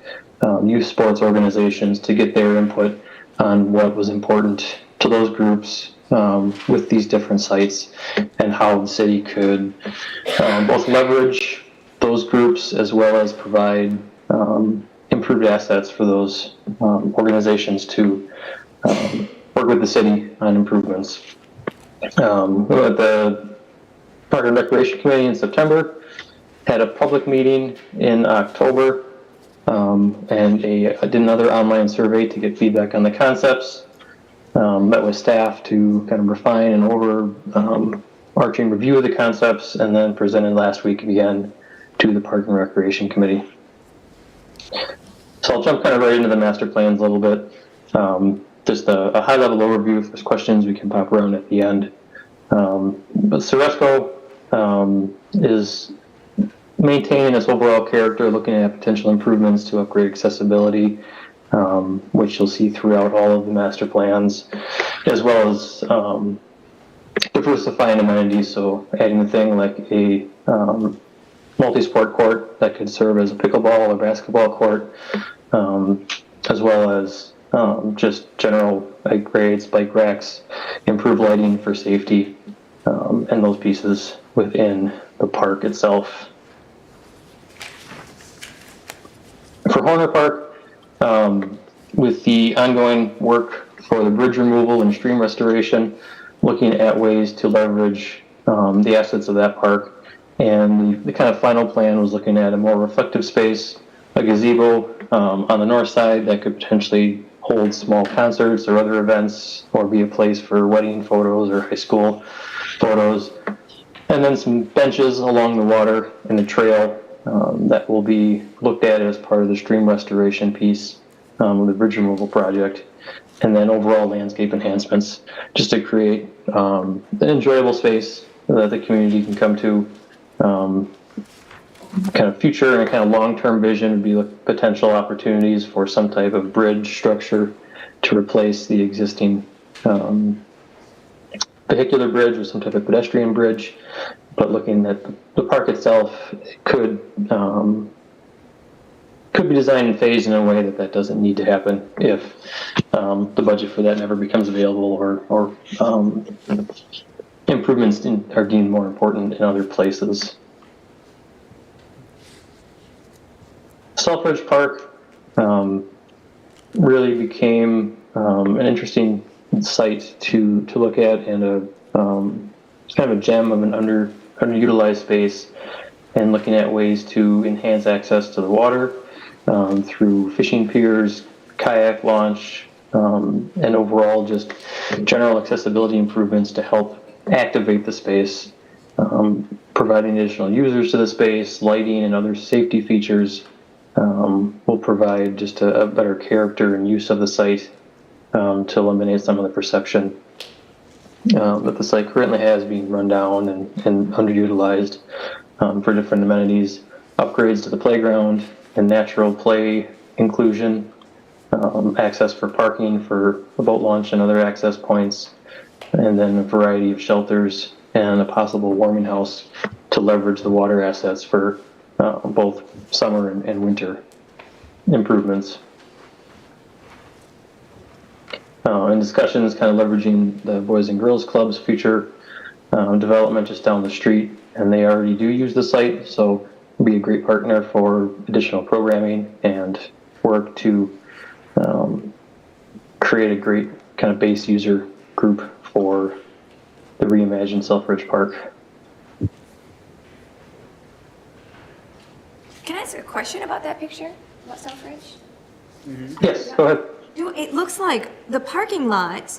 youth sports organizations to get their input on what was important to those groups with these different sites and how the city could both leverage those groups as well as provide improved assets for those organizations to work with the city on improvements. We were at the Park and Recreation Committee in September, had a public meeting in October, and I did another online survey to get feedback on the concepts. Met with staff to kind of refine an overarching review of the concepts, and then presented last week again to the Park and Recreation Committee. So I'll jump kind of right into the master plans a little bit. Just a high-level overview. If there's questions, we can pop around at the end. But Ceresco is maintaining its overall character, looking at potential improvements to upgrade accessibility, which you'll see throughout all of the master plans, as well as diversifying amenities, so adding a thing like a multi-sport court that could serve as a pickleball or basketball court, as well as just general bike grades, bike racks, improved lighting for safety, and those pieces within the park itself. For Horner Park, with the ongoing work for the bridge removal and stream restoration, looking at ways to leverage the assets of that park. And the kind of final plan was looking at a more reflective space, a gazebo on the north side that could potentially hold small concerts or other events, or be a place for wedding photos or high school photos. And then some benches along the water and the trail that will be looked at as part of the stream restoration piece of the bridge removal project. And then overall landscape enhancements, just to create an enjoyable space that the community can come to. Kind of future and kind of long-term vision would be potential opportunities for some type of bridge structure to replace the existing vehicular bridge with some type of pedestrian bridge. But looking at the park itself, it could be designed and phased in a way that doesn't need to happen if the budget for that never becomes available, or improvements are deemed more important in other places. Selfridge Park really became an interesting site to look at, and it's kind of a gem of an underutilized space, and looking at ways to enhance access to the water through fishing piers, kayak launch, and overall just general accessibility improvements to help activate the space, providing additional users to the space, lighting and other safety features will provide just a better character and use of the site to eliminate some of the perception that the site currently has being run down and underutilized for different amenities, upgrades to the playground and natural play inclusion, access for parking for a boat launch and other access points, and then a variety of shelters and a possible warming house to leverage the water assets for both summer and winter improvements. And discussions kind of leveraging the Boys and Girls Club's future development just down the street, and they already do use the site, so it'll be a great partner for additional programming and work to create a great kind of base user group for the reimagined Selfridge Park. Can I ask a question about that picture, about Selfridge? Yes, go ahead. It looks like the parking lot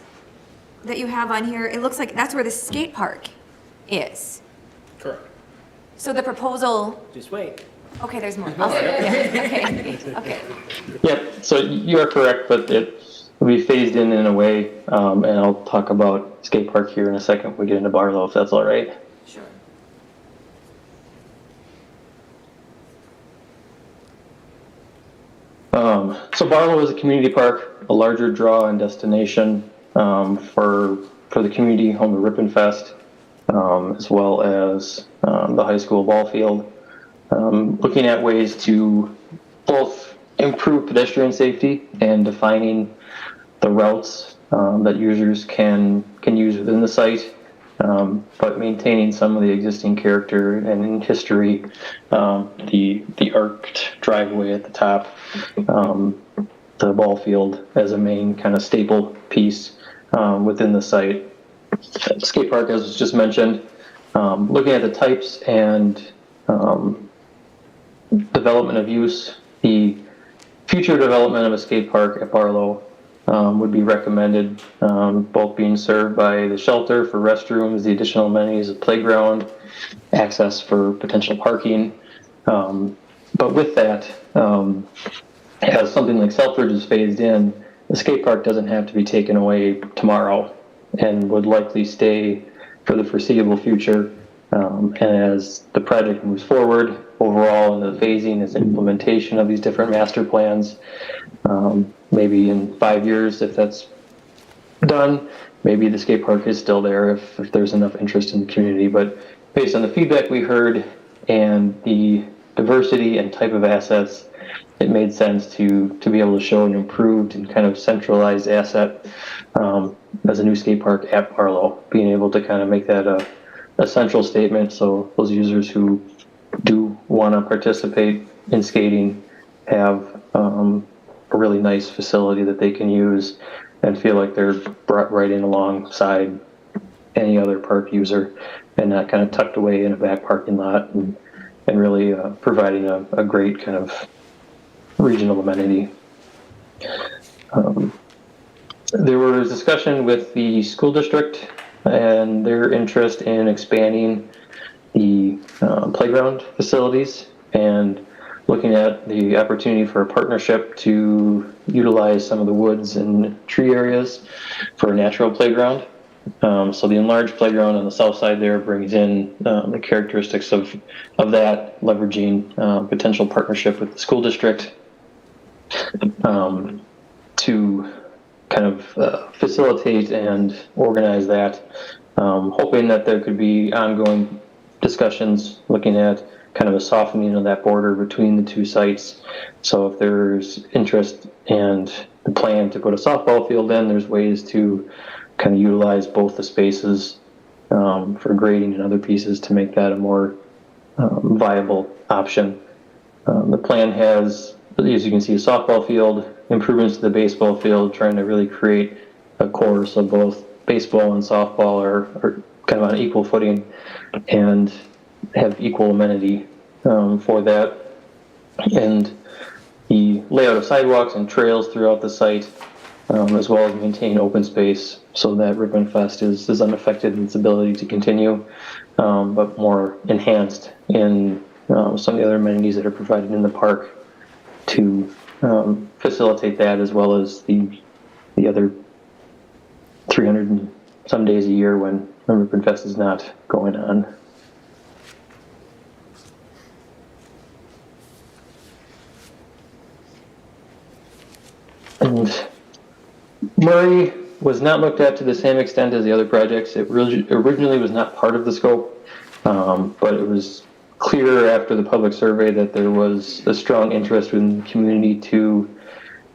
that you have on here, it looks like that's where the skate park is. Correct. So the proposal, Just wait. okay, there's more. I'll say, yeah, okay. Yep, so you are correct, but it will be phased in a way, and I'll talk about skate park here in a second when we get into Barlow, if that's all right. Sure. So Barlow is a community park, a larger draw and destination for the community, home to Ripon Fest, as well as the high school ball field. Looking at ways to both improve pedestrian safety and defining the routes that users can use within the site, but maintaining some of the existing character and in history, the arched driveway at the top, the ball field as a main kind of staple piece within the site. Skate park, as was just mentioned, looking at the types and development of use, the future development of a skate park at Barlow would be recommended, both being served by the shelter for restrooms, the additional amenities of playground, access for potential parking. But with that, as something like Selfridge is phased in, the skate park doesn't have to be taken away tomorrow and would likely stay for the foreseeable future. And as the project moves forward overall in the phasing as implementation of these different master plans, maybe in 5 years, if that's done, maybe the skate park is still there if there's enough interest in the community. But based on the feedback we heard and the diversity and type of assets, it made sense to be able to show an improved and kind of centralized asset as a new skate park at Barlow, being able to kind of make that a central statement so those users who do want to participate in skating have a really nice facility that they can use and feel like they're brought right in alongside any other park user and not kind of tucked away in a back parking lot, and really providing a great kind of regional amenity. There was discussion with the school district and their interest in expanding the playground facilities and looking at the opportunity for a partnership to utilize some of the woods and tree areas for a natural playground. So the enlarged playground on the south side there brings in the characteristics of that, leveraging potential partnership with the school district to kind of facilitate and organize that, hoping that there could be ongoing discussions looking at kind of a softening of that border between the two sites. So if there's interest and the plan to put a softball field in, there's ways to kind of utilize both the spaces for grading and other pieces to make that a more viable option. The plan has, as you can see, a softball field, improvements to the baseball field, trying to really create a core so both baseball and softball are kind of on equal footing and have equal amenity for that. And the layout of sidewalks and trails throughout the site, as well as maintain open space so that Ripon Fest is unaffected in its ability to continue, but more enhanced in some of the other amenities that are provided in the park to facilitate that, as well as the other 300 and some days a year when Ripon Fest is not going on. And Murray was not looked at to the same extent as the other projects. It originally was not part of the scope, but it was clear after the public survey that there was a strong interest in the community to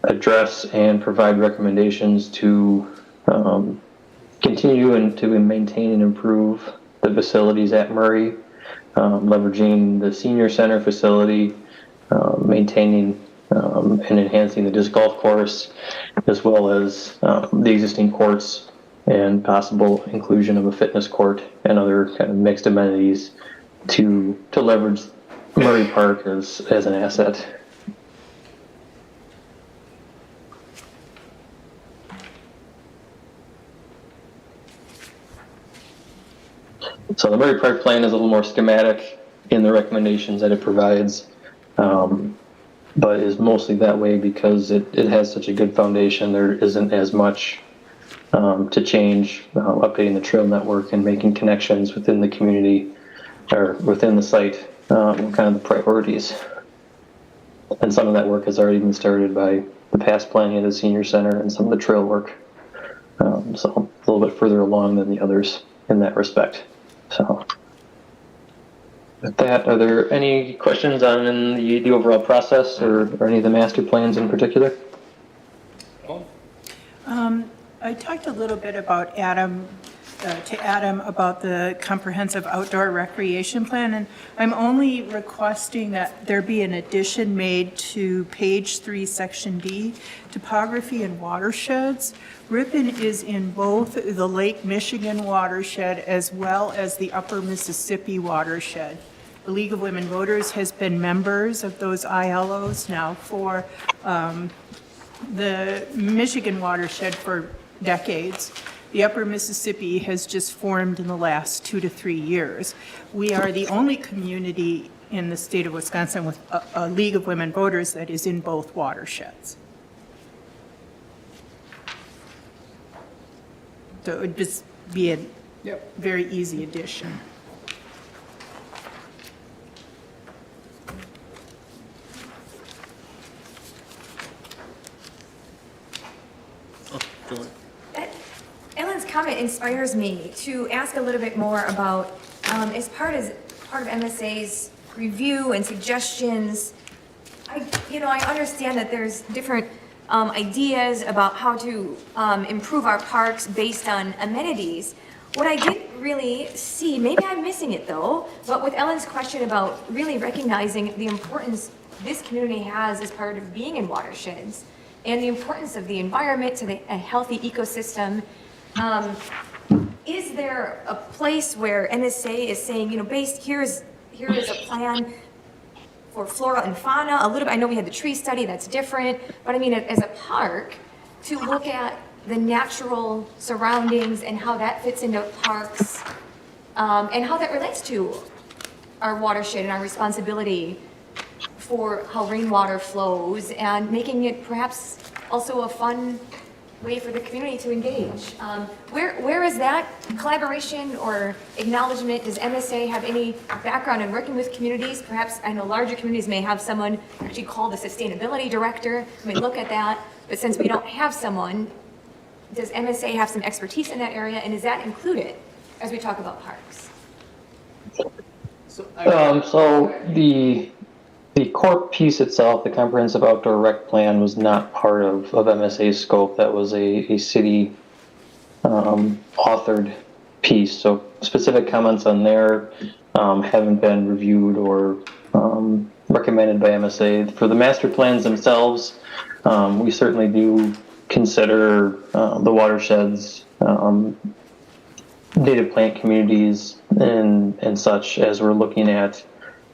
address and provide recommendations to continue and to maintain and improve the facilities at Murray, leveraging the senior center facility, maintaining and enhancing the disc golf course, as well as the existing courts and possible inclusion of a fitness court and other kind of mixed amenities to leverage Murray Park as an asset. So the Murray Park plan is a little more schematic in the recommendations that it provides, but is mostly that way because it has such a good foundation. There isn't as much to change, updating the trail network and making connections within the community or within the site, kind of the priorities. And some of that work has already been started by the past planning of the senior center and some of the trail work. So a little bit further along than the others in that respect. So with that, are there any questions on the overall process or any of the master plans in particular? I talked a little bit about Adam about the comprehensive outdoor recreation plan, and I'm only requesting that there be an addition made to page 3, section D, topography and watersheds. Ripon is in both the Lake Michigan watershed as well as the Upper Mississippi watershed. The League of Women Voters has been members of those ILOs now for the Michigan watershed for decades. The Upper Mississippi has just formed in the last 2 to 3 years. We are the only community in the state of Wisconsin with a League of Women Voters that is in both watersheds. So it would just be a very easy addition. Ellen's comment inspires me to ask a little bit more about, as part of MSA's review and suggestions, I understand that there's different ideas about how to improve our parks based on amenities. What I didn't really see, maybe I'm missing it though, but with Ellen's question about really recognizing the importance this community has as part of being in watersheds and the importance of the environment to a healthy ecosystem. Is there a place where MSA is saying, here is a plan for flora and fauna, a little bit, I know we had the tree study, that's different, but I mean, as a park, to look at the natural surroundings and how that fits into parks, and how that relates to our watershed and our responsibility for how rainwater flows, and making it perhaps also a fun way for the community to engage. Where is that collaboration or acknowledgement? Does MSA have any background in working with communities? Perhaps, I know larger communities may have someone actually called a sustainability director. I mean, look at that. But since we don't have someone, does MSA have some expertise in that area? And is that included as we talk about parks? So the core piece itself, the comprehensive outdoor rec plan, was not part of MSA's scope. That was a city authored piece. So specific comments on there haven't been reviewed or recommended by MSA. For the master plans themselves, we certainly do consider the watersheds, native plant communities, and such as we're looking at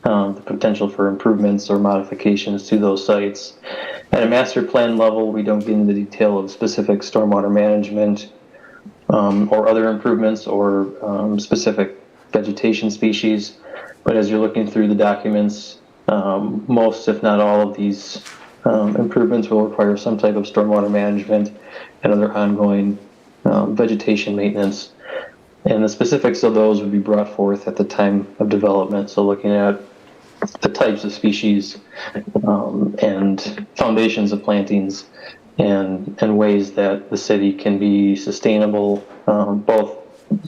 the potential for improvements or modifications to those sites. At a master plan level, we don't get into the detail of specific stormwater management or other improvements or specific vegetation species. But as you're looking through the documents, most, if not all, of these improvements will require some type of stormwater management and other ongoing vegetation maintenance. And the specifics of those would be brought forth at the time of development. So looking at the types of species and foundations of plantings and ways that the city can be sustainable, both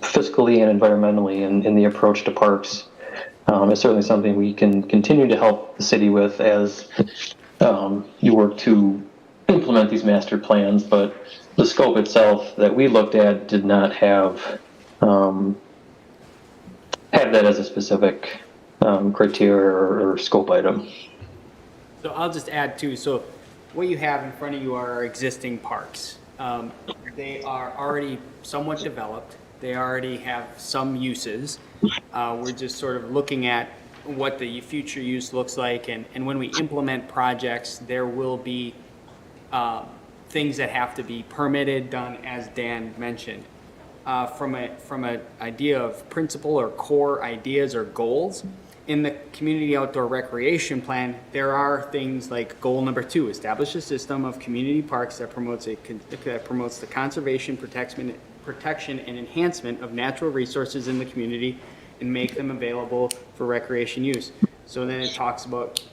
fiscally and environmentally in the approach to parks. Is certainly something we can continue to help the city with as you work to implement these master plans, but the scope itself that we looked at did not have that as a specific criteria or scope item. So I'll just add too, so what you have in front of you are our existing parks. They are already somewhat developed. They already have some uses. We're just sort of looking at what the future use looks like, and when we implement projects, there will be things that have to be permitted, done as Dan mentioned. From an idea of principle or core ideas or goals, in the community outdoor recreation plan, there are things like goal number 2, establish a system of community parks that promotes the conservation, protection and enhancement of natural resources in the community and make them available for recreation use. So then it talks about,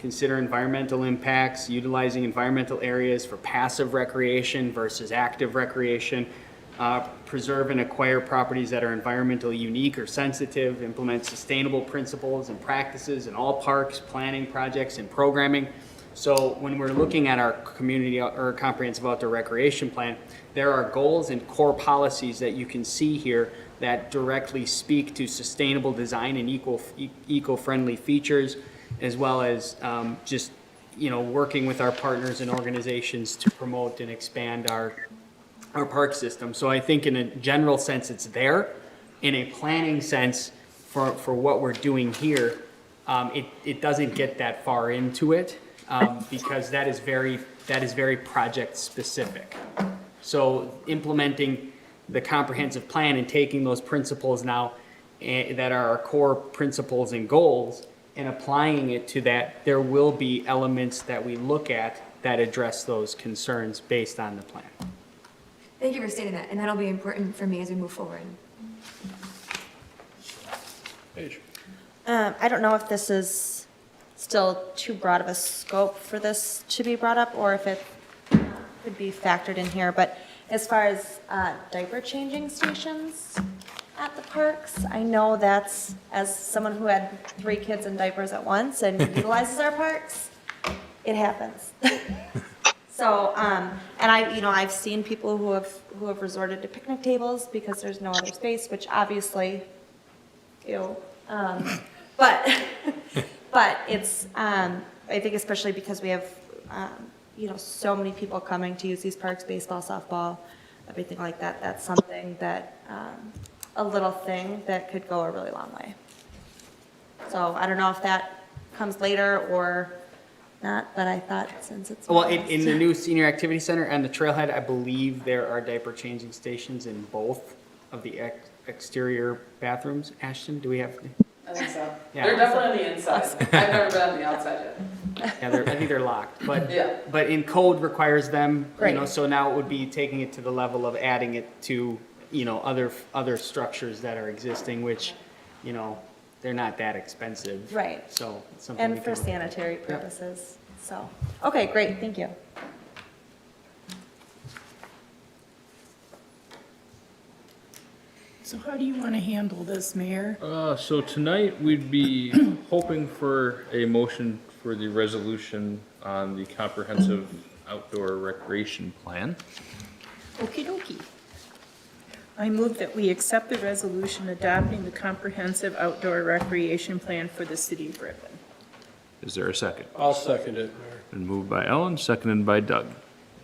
consider environmental impacts, utilizing environmental areas for passive recreation versus active recreation, preserve and acquire properties that are environmentally unique or sensitive, implement sustainable principles and practices in all parks, planning projects, and programming. So when we're looking at our community or comprehensive outdoor recreation plan, there are goals and core policies that you can see here that directly speak to sustainable design and eco-friendly features, as well as just, working with our partners and organizations to promote and expand our park system. So I think in a general sense, it's there. In a planning sense, for what we're doing here, it doesn't get that far into it because that is very project specific. So implementing the comprehensive plan and taking those principles now that are our core principles and goals and applying it to that, there will be elements that we look at that address those concerns based on the plan. Thank you for stating that, and that'll be important for me as we move forward. Paige. I don't know if this is still too broad of a scope for this to be brought up, or if it could be factored in here, but as far as diaper changing stations at the parks, I know that's, as someone who had 3 kids in diapers at once and utilizes our parks, it happens. So, and I've seen people who have resorted to picnic tables because there's no other space, which obviously, but it's, I think especially because we have, so many people coming to use these parks, baseball, softball, everything like that. That's something that, a little thing that could go a really long way. So I don't know if that comes later or not, but I thought since it's. Well, in the new senior activity center and the trailhead, I believe there are diaper changing stations in both of the exterior bathrooms. Ashton, do we have? I think so. Yeah. They're definitely on the inside. I've never been on the outside yet. Yeah, I think they're locked, but Yeah. but in code requires them, Right. so now it would be taking it to the level of adding it to, other structures that are existing, which, they're not that expensive. Right. So it's something. And we for can- sanitary purposes, so, okay, great, thank you. So how do you want to handle this, Mayor? So tonight, we'd be hoping for a motion for the resolution on the comprehensive outdoor recreation plan. Okey dokey. I move that we accept the resolution adopting the comprehensive outdoor recreation plan for the city of Ripon. Is there a second? I'll second it, Mayor. Been moved by Ellen, seconded by Doug.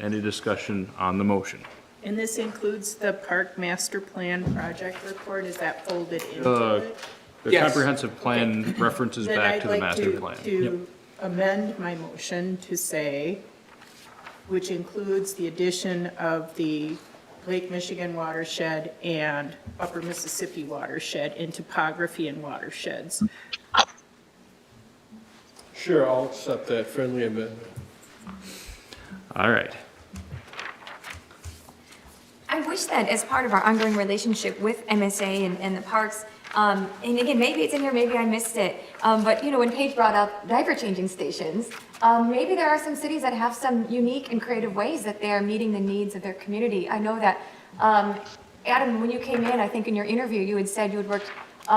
Any discussion on the motion? And this includes the park master plan project report, is that folded into it? The Yes. comprehensive plan references Then back I'd to the like master plan. to amend my motion to say, which includes the addition of the Lake Michigan watershed and Upper Mississippi watershed in topography and watersheds. Sure, I'll accept that friendly amendment. All right. I wish that as part of our ongoing relationship with MSA and the parks, and again, maybe it's in here, maybe I missed it, but when Paige brought up diaper changing stations, maybe there are some cities that have some unique and creative ways that they are meeting the needs of their community. I know that, Adam, when you came in, I think in your interview, you had said you had worked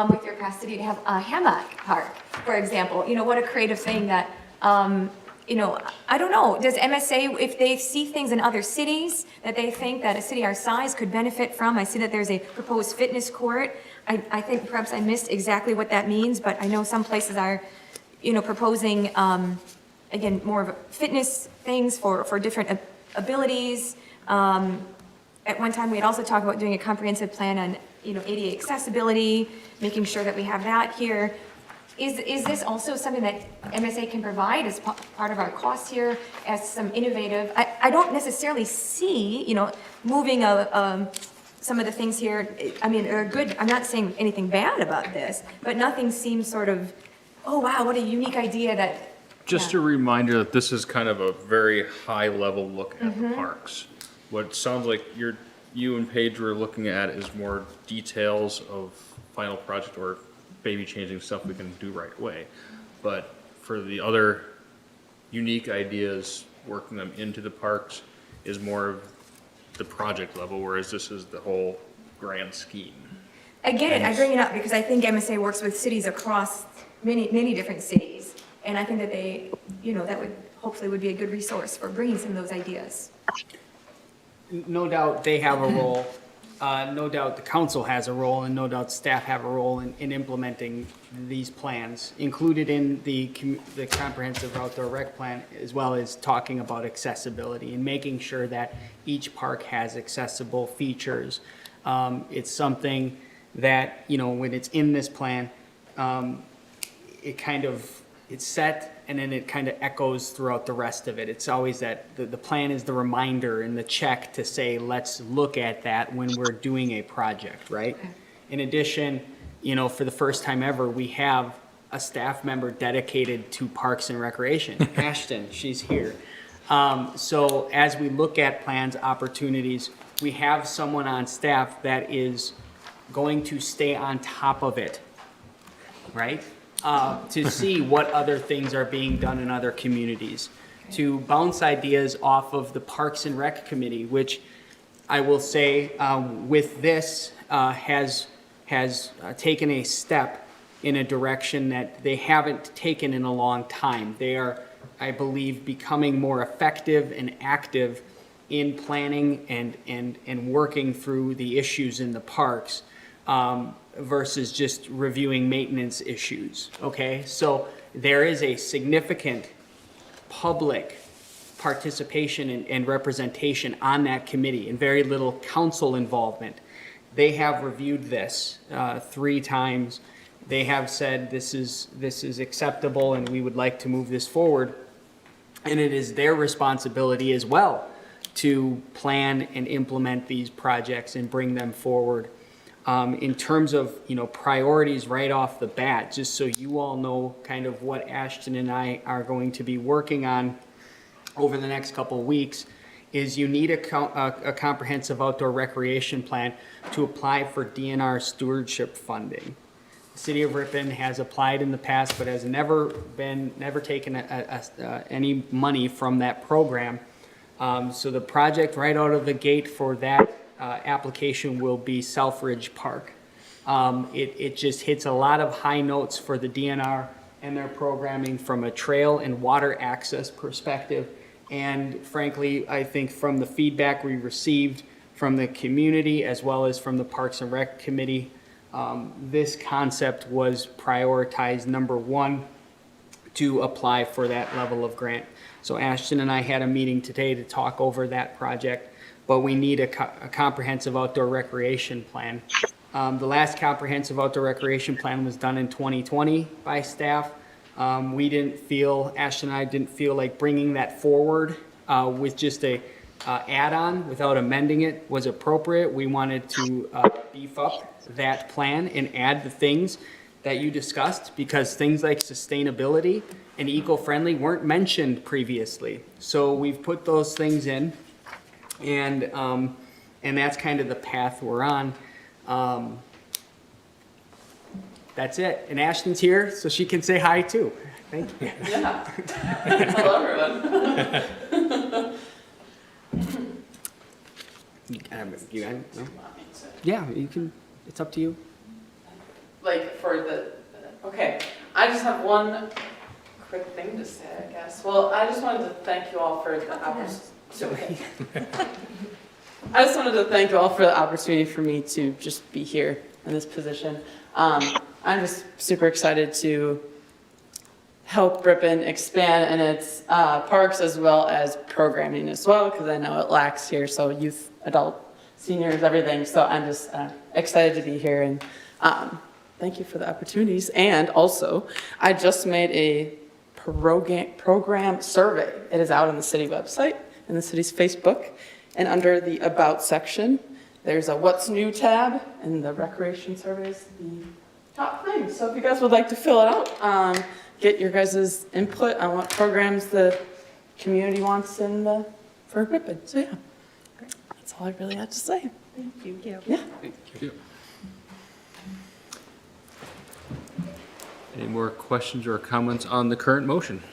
with your past city to have a hammock park, for example. What a creative thing that, I don't know, does MSA, if they see things in other cities that they think that a city our size could benefit from, I see that there's a proposed fitness court. I think perhaps I missed exactly what that means, but I know some places are, proposing, again, more of a fitness things for different abilities. At one time, we had also talked about doing a comprehensive plan on, ADA accessibility, making sure that we have that here. Is this also something that MSA can provide as part of our costs here as some innovative? I don't necessarily see, moving some of the things here. I mean, they're good. I'm not saying anything bad about this, but nothing seems sort of, oh wow, what a unique idea that. Just a reminder that this is kind of a very high-level look at the parks. What it sounds like you and Paige were looking at is more details of final project or baby changing stuff we can do right away. But for the other unique ideas, working them into the parks is more of the project level, whereas this is the whole grand scheme. I get it, I bring it up because I think MSA works with cities across many different cities. And I think that they, that would, hopefully would be a good resource for bringing some of those ideas. No doubt they have a role. No doubt the council has a role, and no doubt staff have a role in implementing these plans, included in the comprehensive outdoor rec plan, as well as talking about accessibility and making sure that each park has accessible features. It's something that, when it's in this plan, it's set, and then it kind of echoes throughout the rest of it. It's always that the plan is the reminder and the check to say, let's look at that when we're doing a project, right? Okay. In addition, for the first time ever, we have a staff member dedicated to Parks and Recreation. Ashton, she's here. So as we look at plans, opportunities, we have someone on staff that is going to stay on top of it, right? To see what other things are being done in other communities, to bounce ideas off of the Parks and Rec Committee, which I will say with this has taken a step in a direction that they haven't taken in a long time. They are, I believe, becoming more effective and active in planning and working through the issues in the parks. Versus just reviewing maintenance issues, okay? So there is a significant public participation and representation on that committee and very little council involvement. They have reviewed this 3 times. They have said this is acceptable and we would like to move this forward. And it is their responsibility as well to plan and implement these projects and bring them forward. In terms of, priorities right off the bat, just so you all know kind of what Ashton and I are going to be working on over the next couple of weeks, is you need a comprehensive outdoor recreation plan to apply for DNR stewardship funding. The City of Ripon has applied in the past, but has never taken any money from that program. So the project right out of the gate for that application will be Selfridge Park. It just hits a lot of high notes for the DNR and their programming from a trail and water access perspective. And frankly, I think from the feedback we received from the community as well as from the Parks and Rec Committee, this concept was prioritized number 1 to apply for that level of grant. So Ashton and I had a meeting today to talk over that project. But we need a comprehensive outdoor recreation plan. The last comprehensive outdoor recreation plan was done in 2020 by staff. Ashton and I didn't feel like bringing that forward with just a add-on without amending it was appropriate. We wanted to beef up that plan and add the things that you discussed, because things like sustainability and eco-friendly weren't mentioned previously. So we've put those things in. And that's kind of the path we're on. That's it. And Ashton's here, so she can say hi too. Thank you. Yeah. Hello, everyone. Yeah, you can. It's up to you. Okay, I just have one quick thing to say, I guess. Well, I just wanted to thank you all for the opportunity. I just wanted to thank you all for the opportunity for me to just be here in this position. I'm just super excited to help Ripon expand in its parks as well as programming as well, because I know it lacks here. So youth, adult, seniors, everything. So I'm just excited to be here, and thank you for the opportunities. And also, I just made a program survey. It is out on the city website and the city's Facebook, and under the About section, there's a What's New tab, and the recreation survey is the top thing. So if you guys would like to fill it out, get your guys' input on what programs the community wants for Ripon. So yeah, that's all I really had to say. Thank you. Yeah. Thank you. Any more questions or comments on the current motion?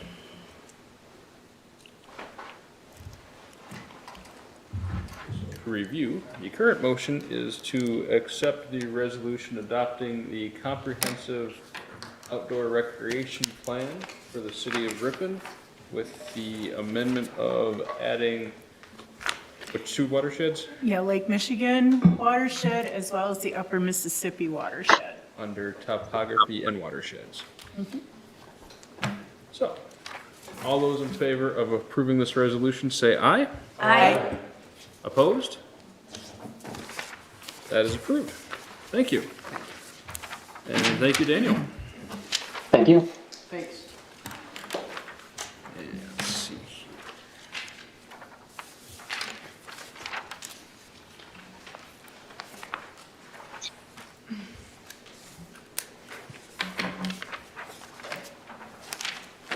review. The current motion is to accept the resolution adopting the comprehensive outdoor recreation plan for the city of Ripon with the amendment of adding which two watersheds? Yeah, Lake Michigan watershed as well as the Upper Mississippi watershed. Under topography and watersheds. So, all those in favor of approving this resolution say aye. Aye. Opposed? That is approved. Thank you. And thank you, Daniel. Thank you. Thanks. And let's see.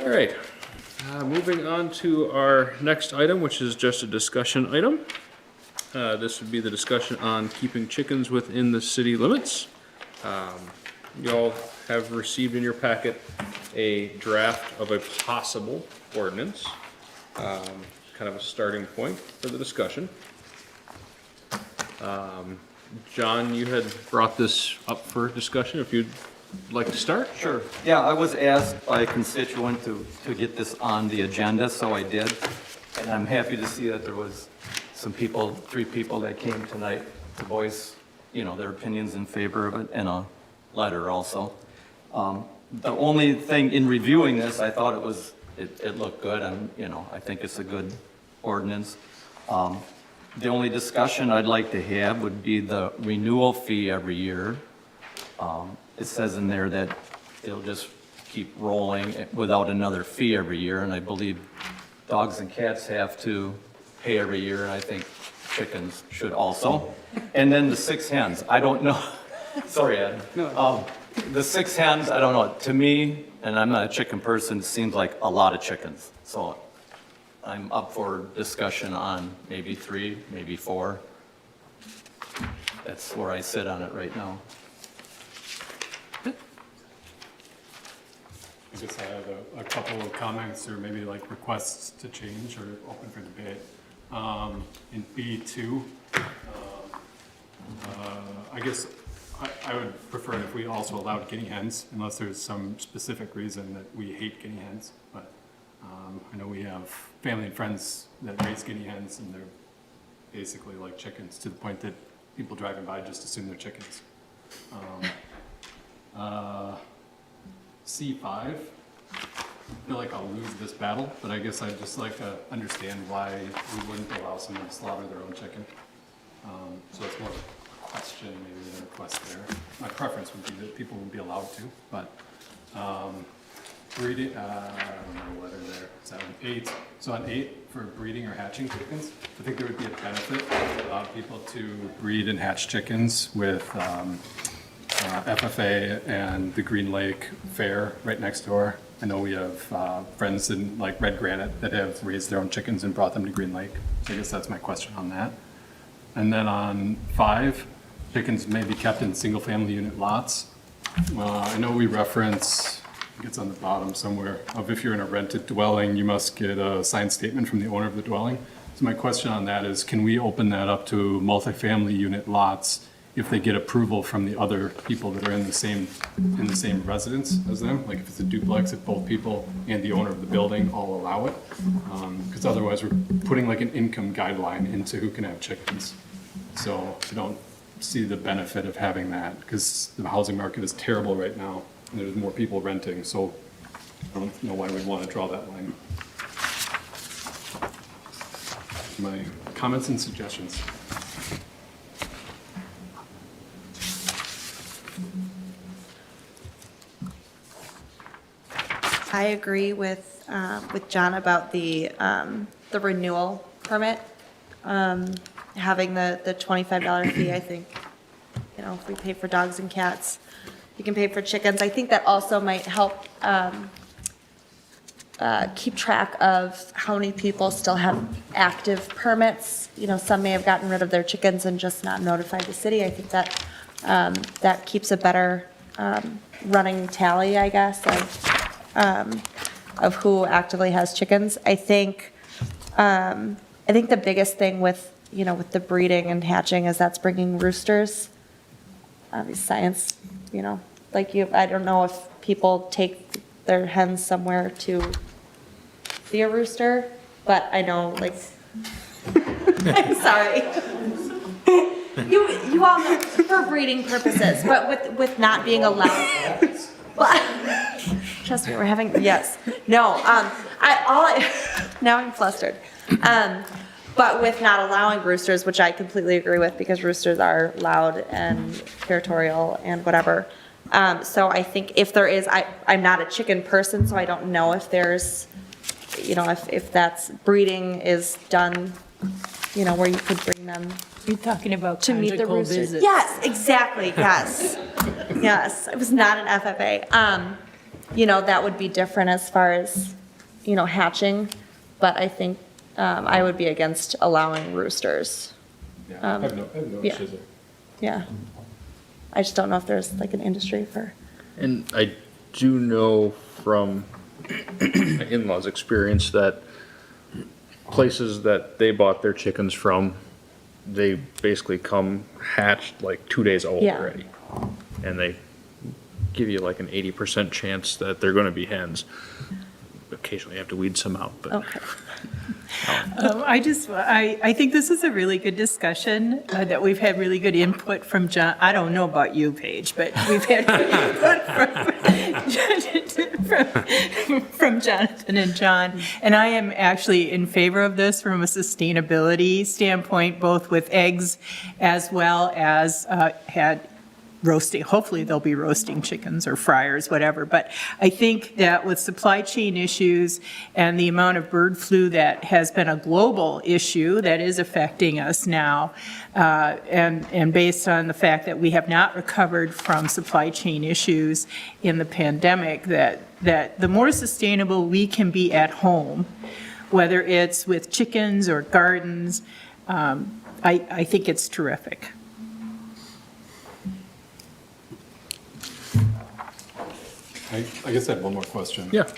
All right, moving on to our next item, which is just a discussion item. This would be the discussion on keeping chickens within the city limits. You all have received in your packet a draft of a possible ordinance, kind of a starting point for the discussion. John, you had brought this up for discussion. If you'd like to start? Sure. Yeah, I was asked by a constituent to get this on the agenda, so I did. And I'm happy to see that there was some people, 3 people that came tonight to voice, their opinions in favor of it, and a letter also. The only thing in reviewing this, I thought it looked good, and, I think it's a good ordinance. The only discussion I'd like to have would be the renewal fee every year. It says in there that it'll just keep rolling without another fee every year, and I believe dogs and cats have to pay every year, and I think chickens should also. And then the 6 hens, I don't know, sorry, Ed. The 6 hens, I don't know, to me, and I'm not a chicken person, it seems like a lot of chickens. So I'm up for discussion on maybe 3, maybe 4. That's where I sit on it right now. I guess I have a couple of comments or maybe like requests to change or open for debate. In B2, I guess I would prefer if we also allowed guinea hens, unless there's some specific reason that we hate guinea hens. But I know we have family and friends that raise guinea hens, and they're basically like chickens to the point that people driving by just assume they're chickens. C5, I feel like I'll lose this battle, but I guess I'd just like to understand why we wouldn't allow someone to slaughter their own chicken. So it's more of a question maybe than a request there. My preference would be that people would be allowed to, but breeding, I don't know whether there, 7, 8. So on 8, for breeding or hatching chickens, I think there would be a benefit to allow people to breed and hatch chickens with FFA and the Green Lake Fair right next door. I know we have friends in like Red Granite that have raised their own chickens and brought them to Green Lake. So I guess that's my question on that. And then on 5, chickens may be kept in single-family unit lots. I know we reference, I think it's on the bottom somewhere, of if you're in a rented dwelling, you must get a signed statement from the owner of the dwelling. So my question on that is, can we open that up to multifamily unit lots if they get approval from the other people that are in the same residence as them? Like if it's a duplex, if both people and the owner of the building all allow it? Because otherwise we're putting like an income guideline into who can have chickens. So I don't see the benefit of having that, because the housing market is terrible right now and there's more people renting, so I don't know why we'd want to draw that line. My comments and suggestions. I agree with John about the renewal permit. Having the $25 fee, I think, if we pay for dogs and cats, you can pay for chickens. I think that also might help keep track of how many people still have active permits. Some may have gotten rid of their chickens and just not notified the city. I think that that keeps a better running tally, I guess, of who actively has chickens. I think the biggest thing with with the breeding and hatching, as that's bringing roosters. Science, I don't know if people take their hens somewhere to see a rooster, but I know, I'm sorry. You all know, for breeding purposes, but with not being allowed. But, trust me, we're having, yes, no, now I'm flustered. But with not allowing roosters, which I completely agree with, because roosters are loud and territorial and whatever. So I think if there is, I'm not a chicken person, so I don't know if there's, if that's breeding is done, where you could bring them. You're talking about to meet the conjugal roosters. visits. Yes, exactly, yes. Yes, it was not an FFA. That would be different as far as, hatching, but I think I would be against allowing roosters. Yeah, I have no yeah. issues there. Yeah. I just don't know if there's an industry for. And I do know from my in-laws' experience that places that they bought their chickens from, they basically come hatched 2 days old Yeah. already. And they give you an 80% chance that they're going to be hens. Occasionally you have to weed some out, but. Okay. I think this is a really good discussion, that we've had really good input from John. I don't know about you, Paige, but we've had input from Jonathan and John. And I am actually in favor of this from a sustainability standpoint, both with eggs as well as had roasting, hopefully they'll be roasting chickens or fryers, whatever. But I think that with supply chain issues and the amount of bird flu that has been a global issue that is affecting us now, and based on the fact that we have not recovered from supply chain issues in the pandemic, that the more sustainable we can be at home, whether it's with chickens or gardens, I think it's terrific. I guess I had one more question. Yeah.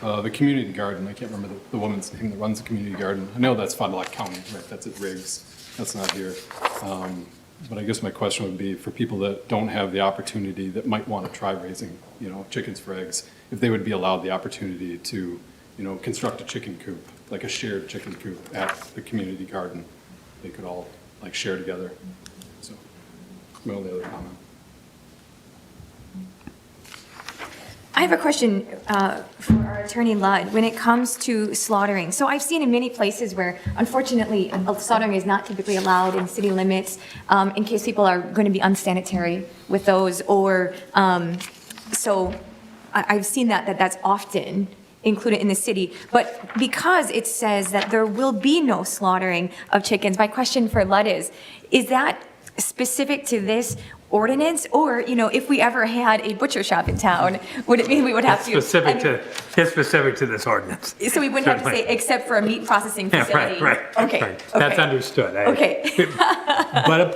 The community garden, I can't remember the woman's name that runs the community garden. I know that's Fond du Lac County, right? That's at Riggs. That's not here. But I guess my question would be for people that don't have the opportunity, that might want to try raising, chickens for eggs, if they would be allowed the opportunity to, construct a chicken coop, like a shared chicken coop at the community garden. They could all share together. So, my only other comment. I have a question for our attorney Ludd when it comes to slaughtering. So I've seen in many places where, unfortunately, slaughtering is not typically allowed in city limits in case people are going to be unsanitary with those, or so I've seen that's often included in the city. But because it says that there will be no slaughtering of chickens, my question for Ludd is that specific to this ordinance, or if we ever had a butcher shop in town, would it mean we would have to? It's specific to this ordinance. So we wouldn't have to say except for a meat processing facility. Right. Okay. That's understood. Okay. But a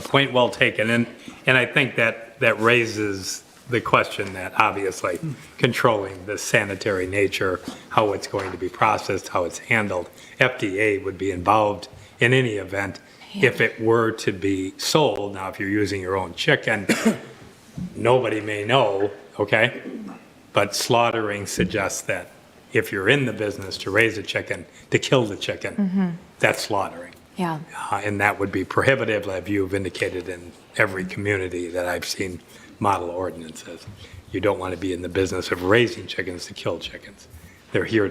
point well taken, and I think that raises the question that obviously controlling the sanitary nature, how it's going to be processed, how it's handled, FDA would be involved in any event. If it were to be sold, now if you're using your own chicken, nobody may know, okay? But slaughtering suggests that if you're in the business to raise a chicken, to kill the chicken, that's slaughtering. Yeah. And that would be prohibitive, as you've indicated in every community that I've seen model ordinances. You don't want to be in the business of raising chickens to kill chickens. They're here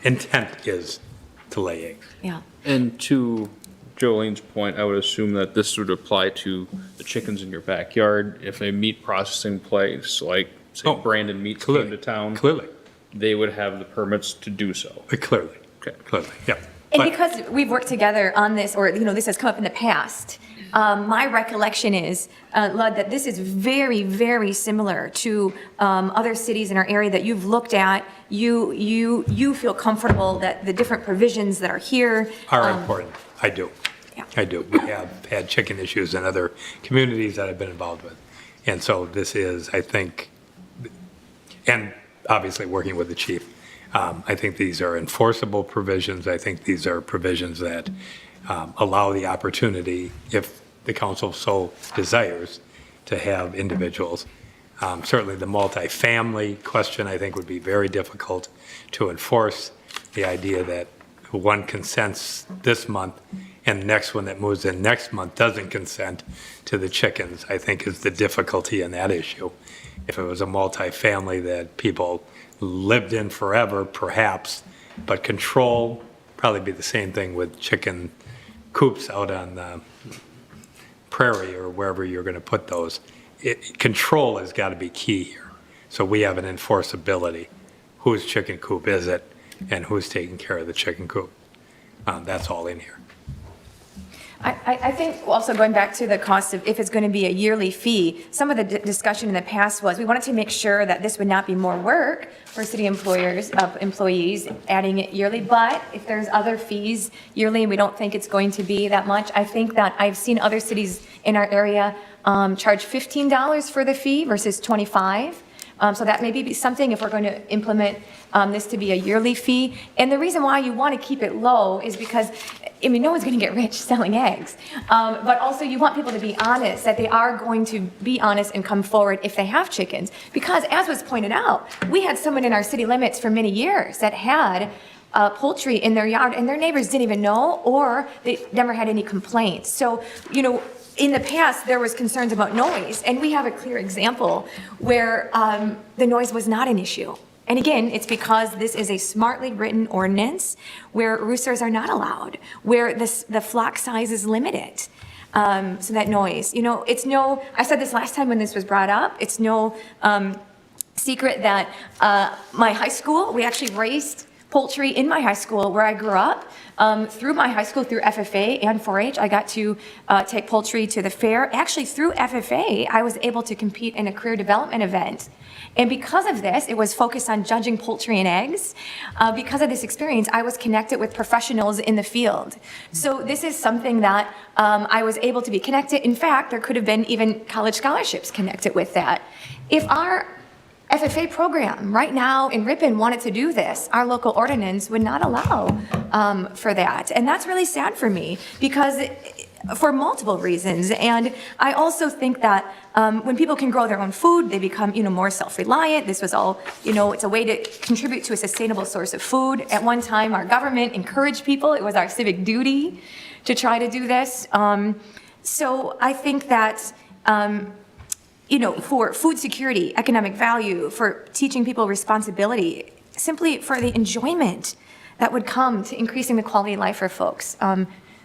intent is to lay eggs. Yeah. And to Jolene's point, I would assume that this would apply to the chickens in your backyard. If a meat processing place, like say Brandon Meats came to town, clearly, they would have the permits to do so. Clearly. Okay. Clearly, yeah. And because we've worked together on this, or this has come up in the past, my recollection is, Ludd, that this is very, very similar to other cities in our area that you've looked at. You feel comfortable that the different provisions that are here are important. I do. Yeah. I do. We have had chicken issues in other communities that I've been involved with. And so this is, I think, and obviously working with the chief, I think these are enforceable provisions. I think these are provisions that allow the opportunity, if the council so desires, to have individuals. Certainly the multifamily question, I think, would be very difficult to enforce. The idea that one consents this month and the next one that moves in next month doesn't consent to the chickens, I think, is the difficulty in that issue. If it was a multifamily that people lived in forever, perhaps, but control, probably be the same thing with chicken coops out on the prairie or wherever you're going to put those. Control has got to be key here. So we have an enforceability. Whose chicken coop is it, and who's taking care of the chicken coop? That's all in here. I think also going back to the cost of if it's going to be a yearly fee, some of the discussion in the past was we wanted to make sure that this would not be more work for city employees adding it yearly, but if there's other fees yearly and we don't think it's going to be that much, I think that I've seen other cities in our area charge $15 for the fee versus $25. So that may be something if we're going to implement this to be a yearly fee. And the reason why you want to keep it low is because, I mean, no one's going to get rich selling eggs. But also you want people to be honest, that they are going to be honest and come forward if they have chickens. Because as was pointed out, we had someone in our city limits for many years that had poultry in their yard and their neighbors didn't even know, or they never had any complaints. So, you know, in the past, there was concerns about noise, and we have a clear example where the noise was not an issue. And again, it's because this is a smartly written ordinance where roosters are not allowed, where the flock size is limited. So that noise, you know, it's no, I said this last time when this was brought up, it's no secret that my high school, we actually raised poultry in my high school where I grew up. Through my high school, through FFA and 4-H, I got to take poultry to the fair. Actually, through FFA, I was able to compete in a career development event. And because of this, it was focused on judging poultry and eggs. Because of this experience, I was connected with professionals in the field. So this is something that I was able to be connected. In fact, there could have been even college scholarships connected with that. If our FFA program right now in Ripon wanted to do this, our local ordinance would not allow for that. And that's really sad for me because for multiple reasons. And I also think that when people can grow their own food, they become, you know, more self-reliant. This was all, you know, it's a way to contribute to a sustainable source of food. At one time, our government encouraged people. It was our civic duty to try to do this. So I think that you know, for food security, economic value, for teaching people responsibility, simply for the enjoyment that would come to increasing the quality of life for folks.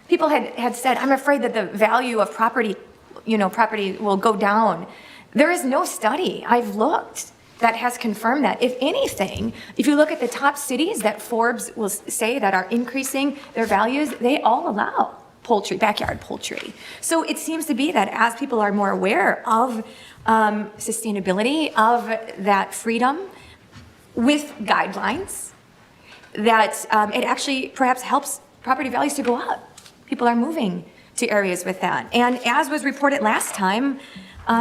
People had said, I'm afraid that the value of property, you know, property will go down. There is no study I've looked that has confirmed that. If anything, if you look at the top cities that Forbes will say that are increasing their values, they all allow poultry, backyard poultry. So it seems to be that as people are more aware of sustainability, of that freedom with guidelines, that it actually perhaps helps property values to go up. People are moving to areas with that. And as was reported last time,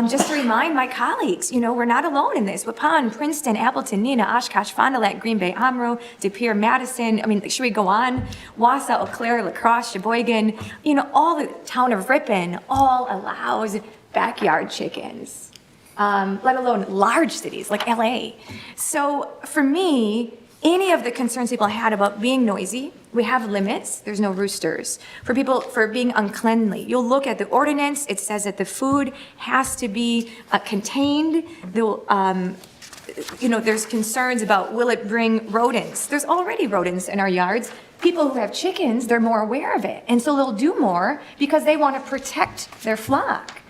just to remind my colleagues, you know, we're not alone in this. Ripon, Princeton, Appleton, Neenah, Oshkosh, Fond du Lac, Green Bay, Amro, De Pere, Madison. I mean, should we go on? Wausau, Eau Claire, La Crosse, Sheboygan, you know, all the town of Ripon all allows backyard chickens, let alone large cities like LA. So for me, any of the concerns people had about being noisy, we have limits. There's no roosters. For people, for being uncleanly, you'll look at the ordinance. It says that the food has to be contained. You know, there's concerns about will it bring rodents. There's already rodents in our yards. People who have chickens, they're more aware of it. And so they'll do more because they want to protect their flock.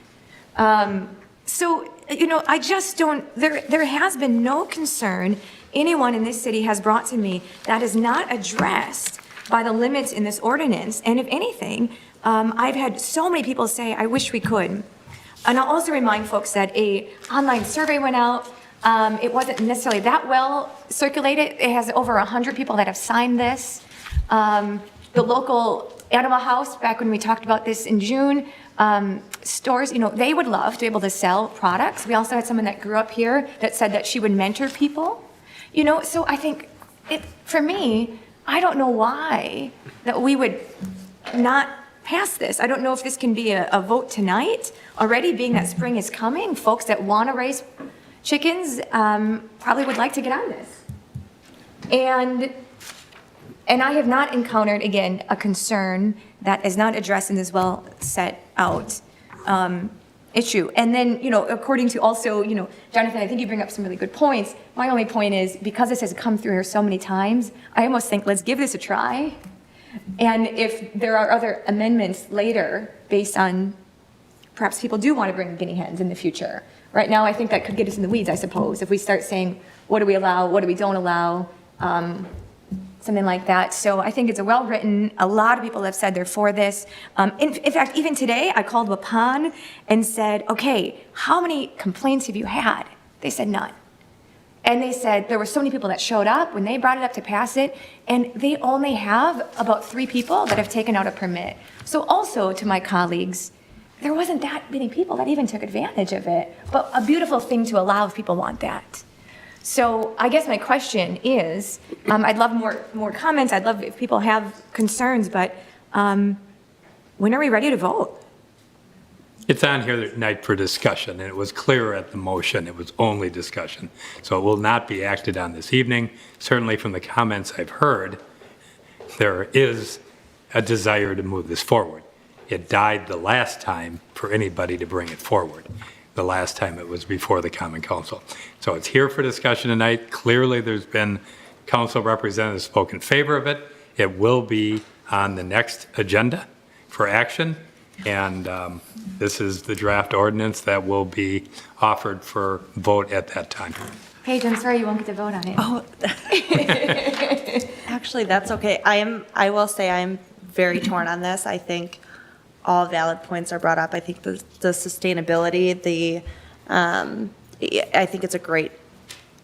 So, you know, I just don't, there has been no concern anyone in this city has brought to me that is not addressed by the limits in this ordinance. And if anything, I've had so many people say, I wish we could. And I'll also remind folks that an online survey went out. It wasn't necessarily that well circulated. It has over 100 people that have signed this. The local Animal House, back when we talked about this in June, stores, you know, they would love to be able to sell products. We also had someone that grew up here that said that she would mentor people. You know, so I think for me, I don't know why that we would not pass this. I don't know if this can be a vote tonight already, being that spring is coming. Folks that want to raise chickens probably would like to get on this. And I have not encountered, again, a concern that is not addressed in this well set out issue. And then, according to also, Jonathan, I think you bring up some really good points. My only point is, because this has come through here so many times, I almost think, let's give this a try. And if there are other amendments later based on, perhaps people do want to bring guinea hens in the future. Right now, I think that could get us in the weeds, I suppose, if we start saying, what do we allow, what do we don't allow, something like that. So I think it's a well-written, a lot of people have said they're for this. In fact, even today, I called Ripon and said, okay, how many complaints have you had? They said none. And they said there were so many people that showed up when they brought it up to pass it, and they only have about 3 people that have taken out a permit. So also to my colleagues, there wasn't that many people that even took advantage of it, but a beautiful thing to allow if people want that. So I guess my question is, I'd love more comments. I'd love if people have concerns, but when are we ready to vote? It's on here tonight for discussion, and it was clear at the motion, it was only discussion. So it will not be acted on this evening. Certainly from the comments I've heard, there is a desire to move this forward. It died the last time for anybody to bring it forward. The last time it was before the Common Council. So it's here for discussion tonight. Clearly, there's been council representatives spoke in favor of it. It will be on the next agenda for action. And this is the draft ordinance that will be offered for vote at that time. Paige, I'm sorry you won't get to vote on it. Oh, actually, that's okay. I will say I'm very torn on this. I think all valid points are brought up. I think the sustainability, I think it's a great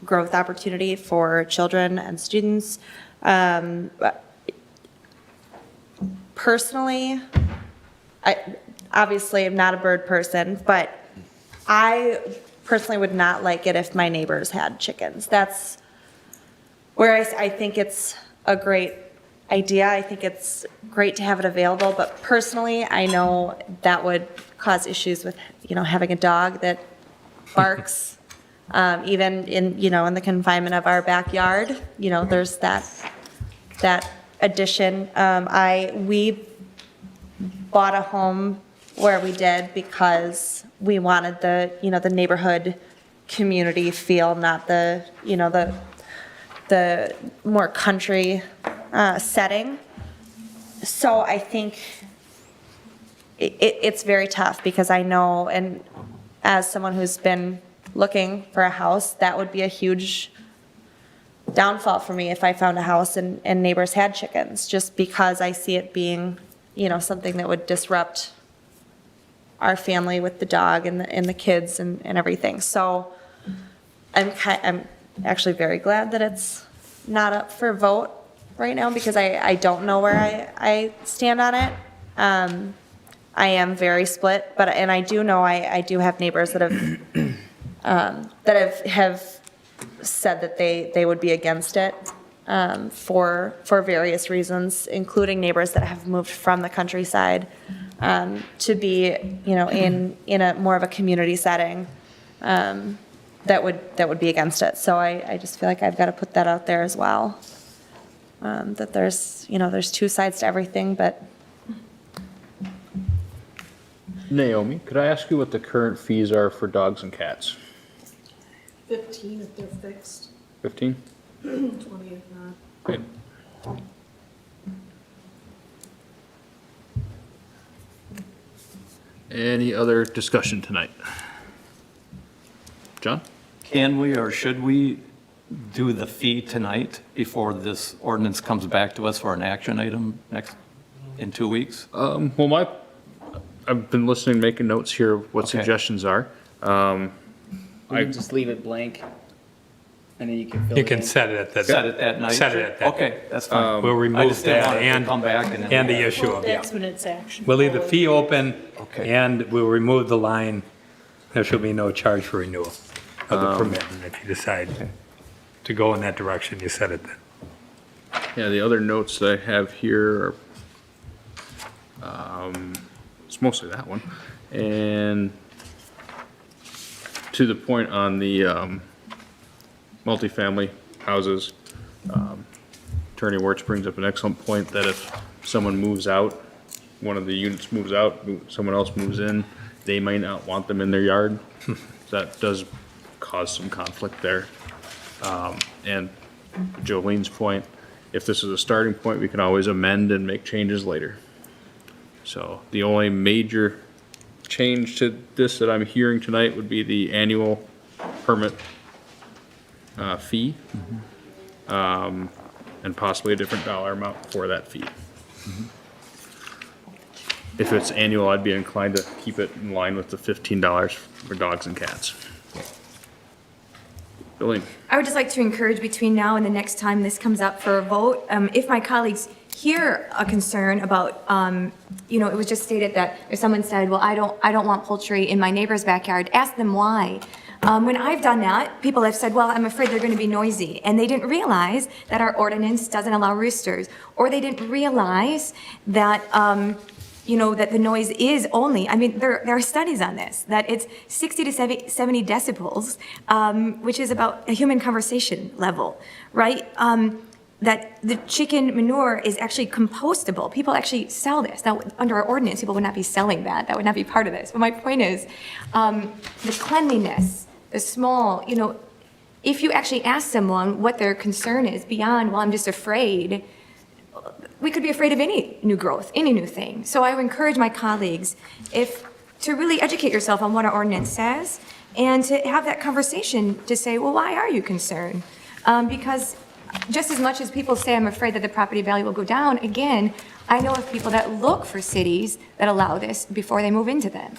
growth opportunity for children and students. Personally, obviously I'm not a bird person, but I personally would not like it if my neighbors had chickens. That's where I think it's a great idea. I think it's great to have it available, but personally, I know that would cause issues with, having a dog that barks, even in the confinement of our backyard. There's that addition. We bought a home where we did because we wanted the neighborhood community feel, not the more country setting. So I think it's very tough because I know, and as someone who's been looking for a house, that would be a huge downfall for me if I found a house and neighbors had chickens, just because I see it being, something that would disrupt our family with the dog and the kids and everything. So I'm actually very glad that it's not up for vote right now, because I don't know where I stand on it. I am very split, and I do know I do have neighbors that have said that they would be against it for various reasons, including neighbors that have moved from the countryside to be in a more of a community setting that would be against it. So I just feel like I've got to put that out there as well. That there's 2 sides to everything, but. Naomi, could I ask you what the current fees are for dogs and cats? 15 if they're fixed, 15? 20 if not. Good. Any other discussion tonight? John? Can we or should we do the fee tonight before this ordinance comes back to us for an action item in 2 weeks? Well, I've been listening, making notes here of what suggestions are. We can just leave it blank, and then you can fill it in. You can set it at that. Set it that night? Set it at that. Okay, that's fine. We'll I remove just didn't that want it to and, come back and then- and the issue of, That's when it's action. we'll leave the fee open, Okay. and we'll remove the line, there shall be no charge for renewal of the permit. And if you decide to go in that direction, you set it then. Yeah, the other notes that I have here are, it's mostly that one. And to the point on the multifamily houses, Attorney Wirtz brings up an excellent point that if someone moves out, one of the units moves out, someone else moves in, they might not want them in their yard. That does cause some conflict there. And Jolene's point, if this is a starting point, we can always amend and make changes later. So the only major change to this that I'm hearing tonight would be the annual permit fee, and possibly a different dollar amount for that fee. If it's annual, I'd be inclined to keep it in line with the $15 for dogs and cats. Jolene? I would just like to encourage between now and the next time this comes up for a vote, if my colleagues hear a concern about, it was just stated that if someone said, well, I don't want poultry in my neighbor's backyard, ask them why. When I've done that, people have said, well, I'm afraid they're going to be noisy. And they didn't realize that our ordinance doesn't allow roosters. Or they didn't realize that, that the noise is only, there are studies on this, that it's 60 to 70 decibels, which is about a human conversation level, right? That the chicken manure is actually compostable. People actually sell this. Now, under our ordinance, people would not be selling that. That would not be part of this. But my point is, the cleanliness, the small, if you actually ask someone what their concern is beyond, well, I'm just afraid, we could be afraid of any new growth, any new thing. So I would encourage my colleagues to really educate yourself on what our ordinance says and to have that conversation to say, well, why are you concerned? Because just as much as people say, I'm afraid that the property value will go down, again, I know of people that look for cities that allow this before they move into them.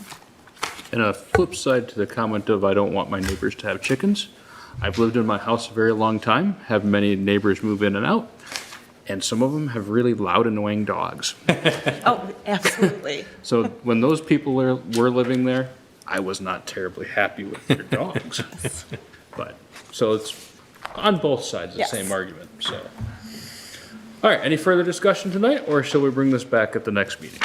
And a flip side to the comment of I don't want my neighbors to have chickens, I've lived in my house a very long time, have many neighbors move in and out, and some of them have really loud, annoying dogs. Oh, absolutely. So when those people were living there, I was not terribly happy with their dogs. But, so it's on both sides the same argument, so. All right, any further discussion tonight, or shall we bring this back at the next meeting?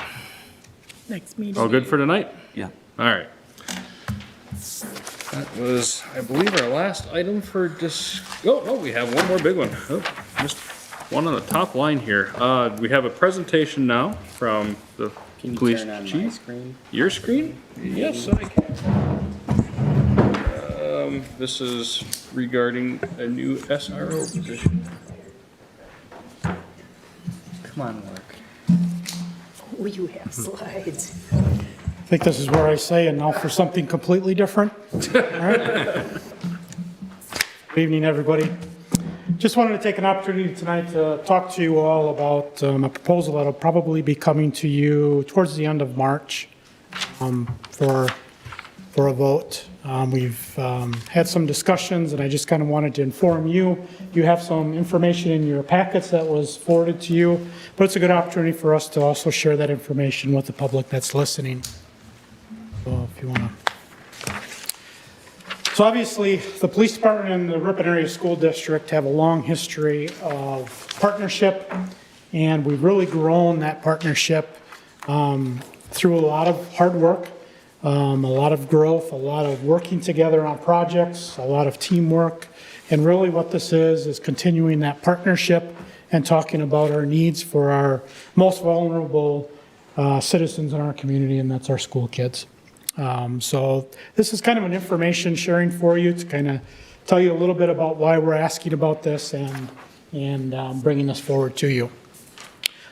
Next meeting. All good for tonight? Yeah. All right. That was, I believe, our last item for oh, no, we have one more big one. Oh, missed one on the top line here. We have a presentation now from the police chief. Can you turn on my screen? Your screen? Yes, I can. This is regarding a new SRO position. Come on, work. Oh, you have slides. I think this is where I say, and now for something completely different. All right. Good evening, everybody. Just wanted to take an opportunity tonight to talk to you all about a proposal that'll probably be coming to you towards the end of March for a vote. We've had some discussions, and I just kind of wanted to inform you. You have some information in your packets that was forwarded to you, but it's a good opportunity for us to also share that information with the public that's listening. So if you want to. So obviously, the police department and the Ripon Area School District have a long history of partnership, and we've really grown that partnership through a lot of hard work, a lot of growth, a lot of working together on projects, a lot of teamwork, and really what this is continuing that partnership and talking about our needs for our most vulnerable citizens in our community, and that's our school kids. So this is kind of an information sharing for you to kind of tell you a little bit about why we're asking about this and bringing this forward to you.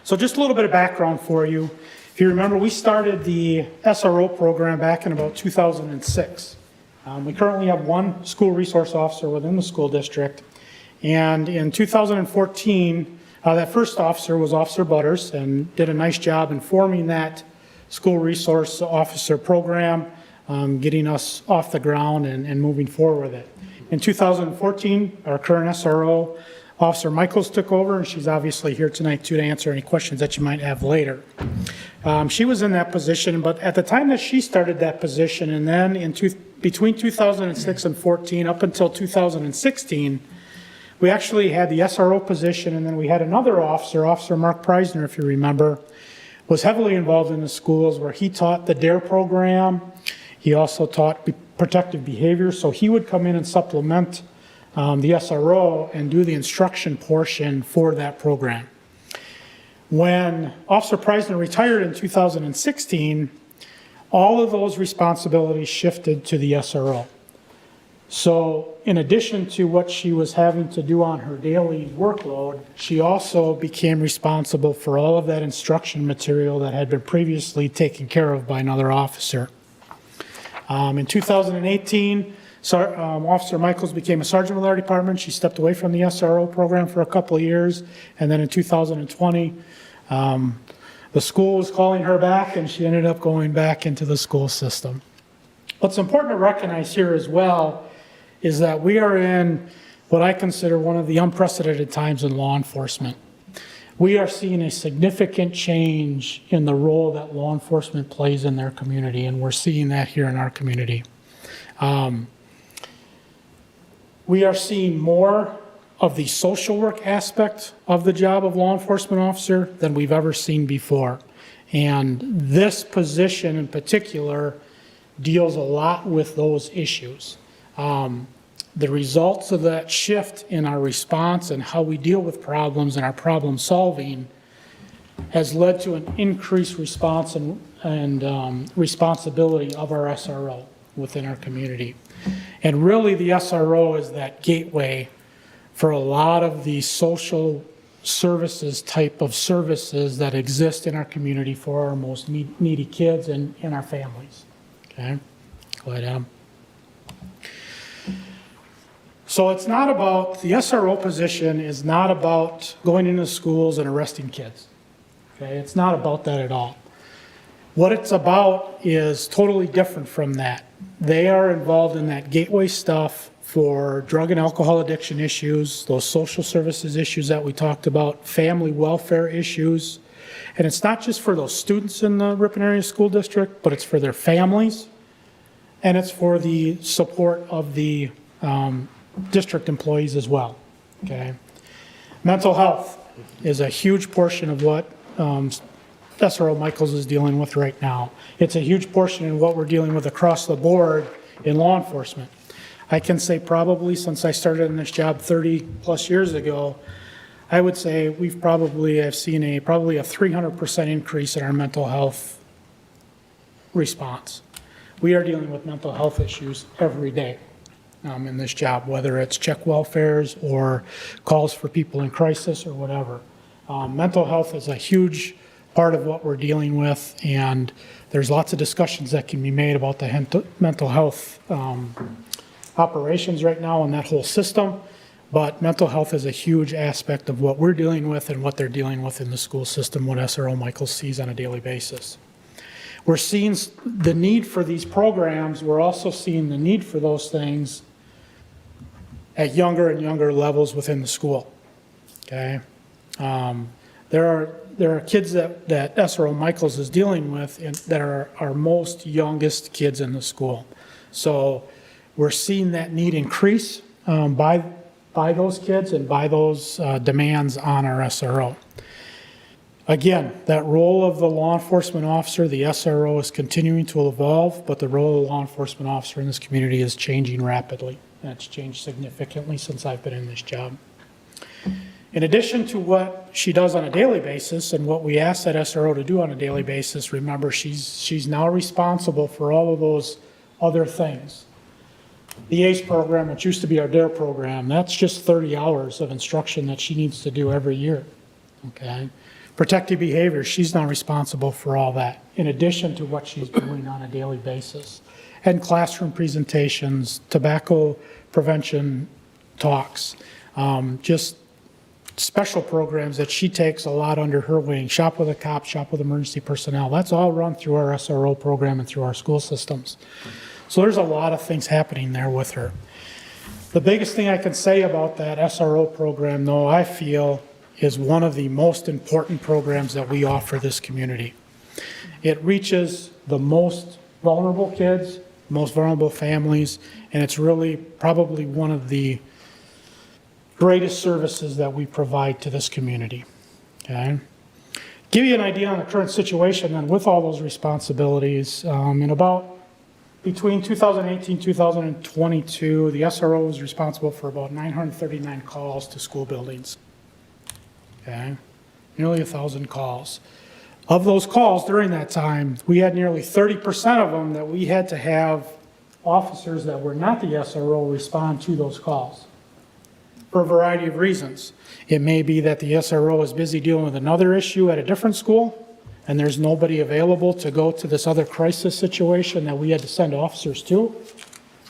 So just a little bit of background for you. If you remember, we started the SRO program back in about 2006. We currently have one school resource officer within the school district. And in 2014, that first officer was Officer Butters and did a nice job in forming that school resource officer program, getting us off the ground and moving forward with it. In 2014, our current SRO, Officer Michaels, took over, and she's obviously here tonight too to answer any questions that you might have later. She was in that position, but at the time that she started that position, and then between 2006 and 14 up until 2016, We actually had the SRO position, and then we had another officer, Officer Mark Preisner, if you remember, was heavily involved in the schools where he taught the DARE program. He also taught protective behavior, so he would come in and supplement the SRO and do the instruction portion for that program. When Officer Preisner retired in 2016, all of those responsibilities shifted to the SRO. So in addition to what she was having to do on her daily workload, she also became responsible for all of that instruction material that had been previously taken care of by another officer. In 2018, Officer Michaels became a sergeant with our department. She stepped away from the SRO program for a couple of years, and then in 2020, the school was calling her back, and she ended up going back into the school system. What's important to recognize here as well is that we are in what I consider one of the unprecedented times in law enforcement. We are seeing a significant change in the role that law enforcement plays in their community, and we're seeing that here in our community. We are seeing more of the social work aspect of the job of law enforcement officer than we've ever seen before. And this position in particular deals a lot with those issues. The results of that shift in our response and how we deal with problems and our problem solving has led to an increased response and responsibility of our SRO within our community. And really the SRO is that gateway for a lot of the social services type of services that exist in our community for our most needy kids and our families. Okay, go ahead, Adam. So it's not about, the SRO position is not about going into schools and arresting kids. Okay, it's not about that at all. What it's about is totally different from that. They are involved in that gateway stuff for drug and alcohol addiction issues, those social services issues that we talked about, family welfare issues. And it's not just for those students in the Ripon Area School District, but it's for their families, and it's for the support of the district employees as well, okay? Mental health is a huge portion of what SRO Michaels is dealing with right now. It's a huge portion in what we're dealing with across the board in law enforcement. I can say probably since I started in this job 30 plus years ago, I would say we've probably have seen probably a 300% increase in our mental health response. We are dealing with mental health issues every day in this job, whether it's check welfares or calls for people in crisis or whatever. Mental health is a huge part of what we're dealing with, and there's lots of discussions that can be made about the mental health operations right now and that whole system. But mental health is a huge aspect of what we're dealing with and what they're dealing with in the school system, what SRO Michaels sees on a daily basis. We're seeing the need for these programs. We're also seeing the need for those things at younger and younger levels within the school, okay? There are kids that SRO Michaels is dealing with that are our most youngest kids in the school. So we're seeing that need increase by those kids and by those demands on our SRO. Again, that role of the law enforcement officer, the SRO, is continuing to evolve, but the role of the law enforcement officer in this community is changing rapidly. And it's changed significantly since I've been in this job. In addition to what she does on a daily basis and what we ask that SRO to do on a daily basis, remember she's now responsible for all of those other things. The ACE program, which used to be our DARE program, that's just 30 hours of instruction that she needs to do every year, okay? Protective behavior, she's now responsible for all that, in addition to what she's doing on a daily basis. And classroom presentations, tobacco prevention talks, just special programs that she takes a lot under her wing. Shop with a Cop, Shop with Emergency Personnel. That's all run through our SRO program and through our school systems. So there's a lot of things happening there with her. The biggest thing I can say about that SRO program, though, I feel, is one of the most important programs that we offer this community. It reaches the most vulnerable kids, most vulnerable families, and it's really probably one of the greatest services that we provide to this community. Okay? Give you an idea on the current situation, and with all those responsibilities, in about between 2018 and 2022, the SRO was responsible for about 939 calls to school buildings. Okay? Nearly 1,000 calls. Of those calls during that time, we had nearly 30% of them that we had to have officers that were not the SRO respond to those calls for a variety of reasons. It may be that the SRO is busy dealing with another issue at a different school, and there's nobody available to go to this other crisis situation that we had to send officers to.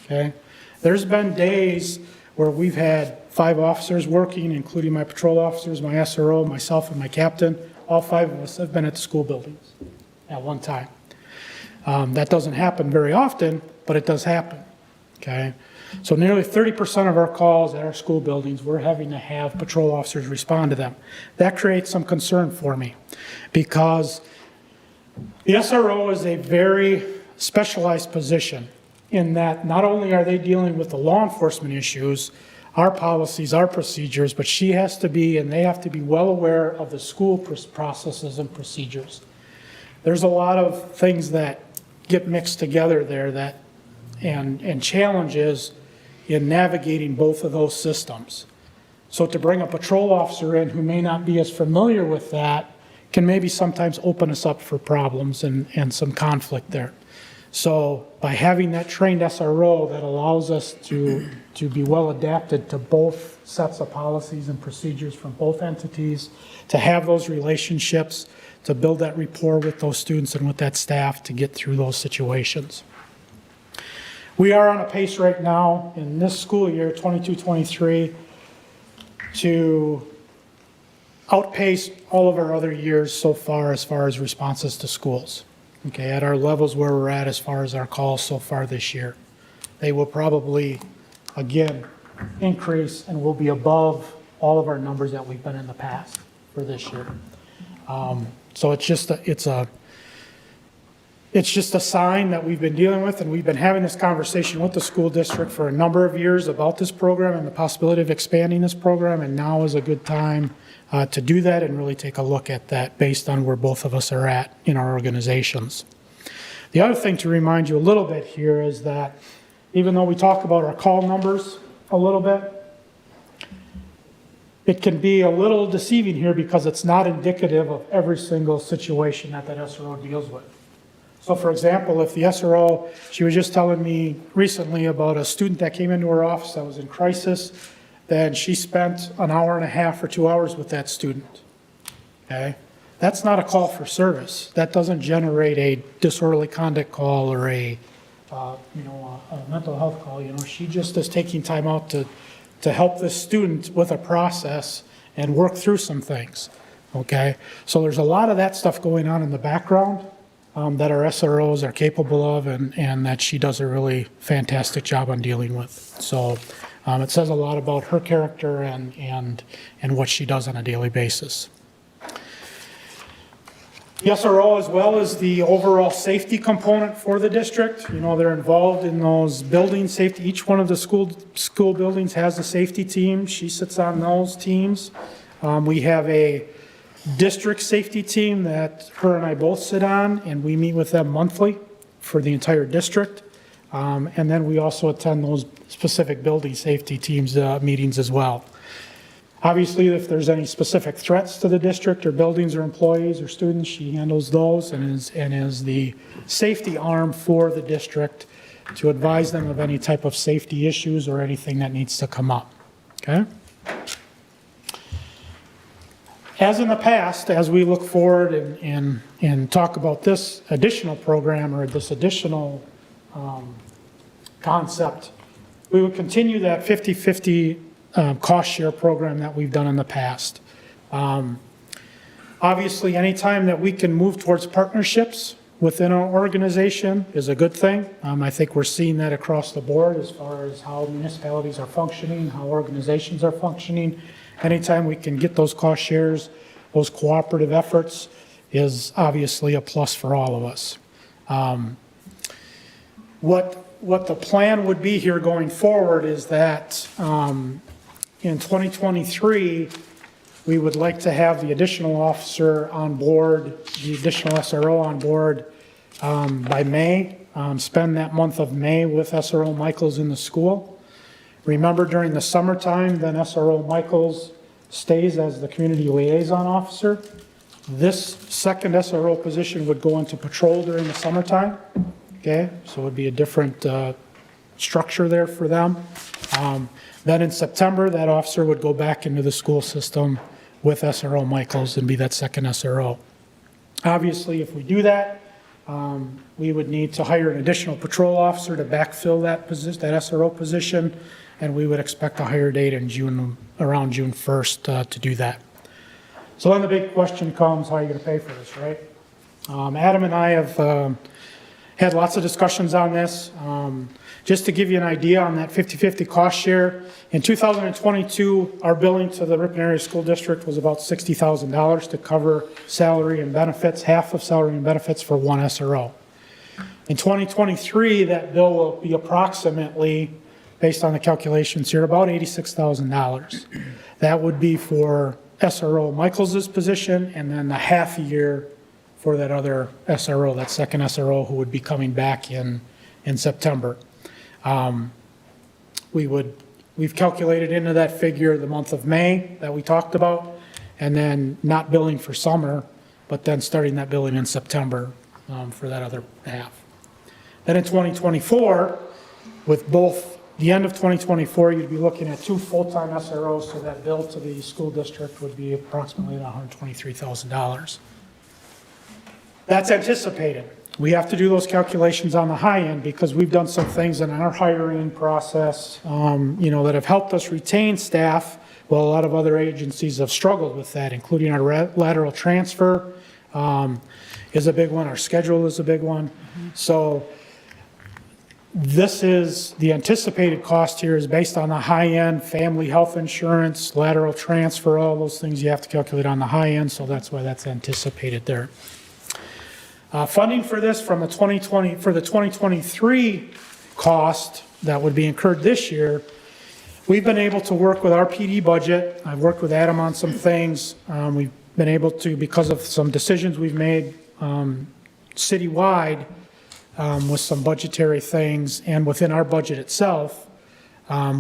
Okay? There's been days where we've had 5 officers working, including my patrol officers, my SRO, myself, and my captain. All 5 of us have been at the school buildings at one time. That doesn't happen very often, but it does happen. Okay? So nearly 30% of our calls at our school buildings, we're having to have patrol officers respond to them. That creates some concern for me because the SRO is a very specialized position in that not only are they dealing with the law enforcement issues, our policies, our procedures, but she has to be, and they have to be well aware of the school processes and procedures. There's a lot of things that get mixed together there that and challenges in navigating both of those systems. So to bring a patrol officer in who may not be as familiar with that can maybe sometimes open us up for problems and some conflict there. So by having that trained SRO that allows us to be well adapted to both sets of policies and procedures from both entities, to have those relationships, to build that rapport with those students and with that staff to get through those situations. We are on a pace right now in this school year, 22-23, to outpace all of our other years so far as responses to schools. Okay, at our levels where we're at as far as our calls so far this year. They will probably, again, increase and will be above all of our numbers that we've been in the past for this year. So it's just a sign that we've been dealing with, and we've been having this conversation with the school district for a number of years about this program and the possibility of expanding this program, and now is a good time to do that and really take a look at that based on where both of us are at in our organizations. The other thing to remind you a little bit here is that even though we talk about our call numbers a little bit, it can be a little deceiving here because it's not indicative of every single situation that SRO deals with. So for example, if the SRO, she was just telling me recently about a student that came into her office that was in crisis, then she spent an hour and a half or 2 hours with that student. Okay? That's not a call for service. That doesn't generate a disorderly conduct call or a mental health call. She just is taking time out to help this student with a process and work through some things. Okay? So there's a lot of that stuff going on in the background that our SROs are capable of and that she does a really fantastic job on dealing with. So it says a lot about her character and what she does on a daily basis. The SRO, as well as the overall safety component for the district, they're involved in those building safety. Each one of the school buildings has a safety team. She sits on those teams. We have a district safety team that her and I both sit on, and we meet with them monthly for the entire district. And then we also attend those specific building safety teams meetings as well. Obviously, if there's any specific threats to the district or buildings or employees or students, she handles those and is the safety arm for the district to advise them of any type of safety issues or anything that needs to come up. Okay? As in the past, as we look forward and talk about this additional program or this additional concept, we would continue that 50-50 cost share program that we've done in the past. Obviously, anytime that we can move towards partnerships within our organization is a good thing. I think we're seeing that across the board as far as how municipalities are functioning, how organizations are functioning. Anytime we can get those cost shares, those cooperative efforts is obviously a plus for all of us. What the plan would be here going forward is that in 2023, we would like to have the additional officer on board, the additional SRO on board by May. Spend that month of May with SRO Michaels in the school. Remember, during the summertime, then SRO Michaels stays as the community liaison officer. This second SRO position would go into patrol during the summertime. Okay, so it would be a different structure there for them. Then in September, that officer would go back into the school system with SRO Michaels and be that second SRO. Obviously, if we do that, we would need to hire an additional patrol officer to backfill that position, that SRO position, and we would expect a hire date in June, around June 1st to do that. So then the big question comes, how are you going to pay for this, right? Adam and I have had lots of discussions on this. Just to give you an idea on that 50-50 cost share, in 2022, our billing to the Ripon Area School District was about $60,000 to cover salary and benefits, half of salary and benefits for one SRO. In 2023, that bill will be approximately, based on the calculations here, about $86,000. That would be for SRO Michaels' position, and then the half year for that other SRO, that second SRO who would be coming back in September. We've calculated into that figure the month of May that we talked about, and then not billing for summer, but then starting that billing in September for that other half. Then in 2024, with both the end of 2024, you'd be looking at 2 full-time SROs, so that bill to the school district would be approximately $123,000. That's anticipated. We have to do those calculations on the high end because we've done some things in our hiring process, that have helped us retain staff. Well, a lot of other agencies have struggled with that, including our lateral transfer is a big one. Our schedule is a big one. So this is the anticipated cost here is based on the high end, family health insurance, lateral transfer, all those things you have to calculate on the high end. So that's why that's anticipated there. Funding for this from the 2023 cost that would be incurred this year, we've been able to work with our PD budget. I've worked with Adam on some things. We've been able to, because of some decisions we've made citywide with some budgetary things and within our budget itself,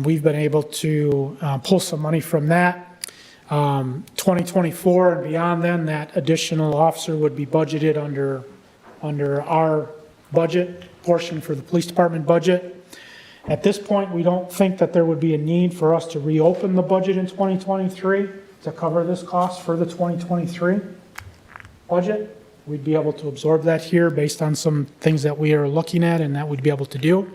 we've been able to pull some money from that. 2024 and beyond then, that additional officer would be budgeted under our budget portion for the police department budget. At this point, we don't think that there would be a need for us to reopen the budget in 2023 to cover this cost for the 2023 budget. We'd be able to absorb that here based on some things that we are looking at and that we'd be able to do.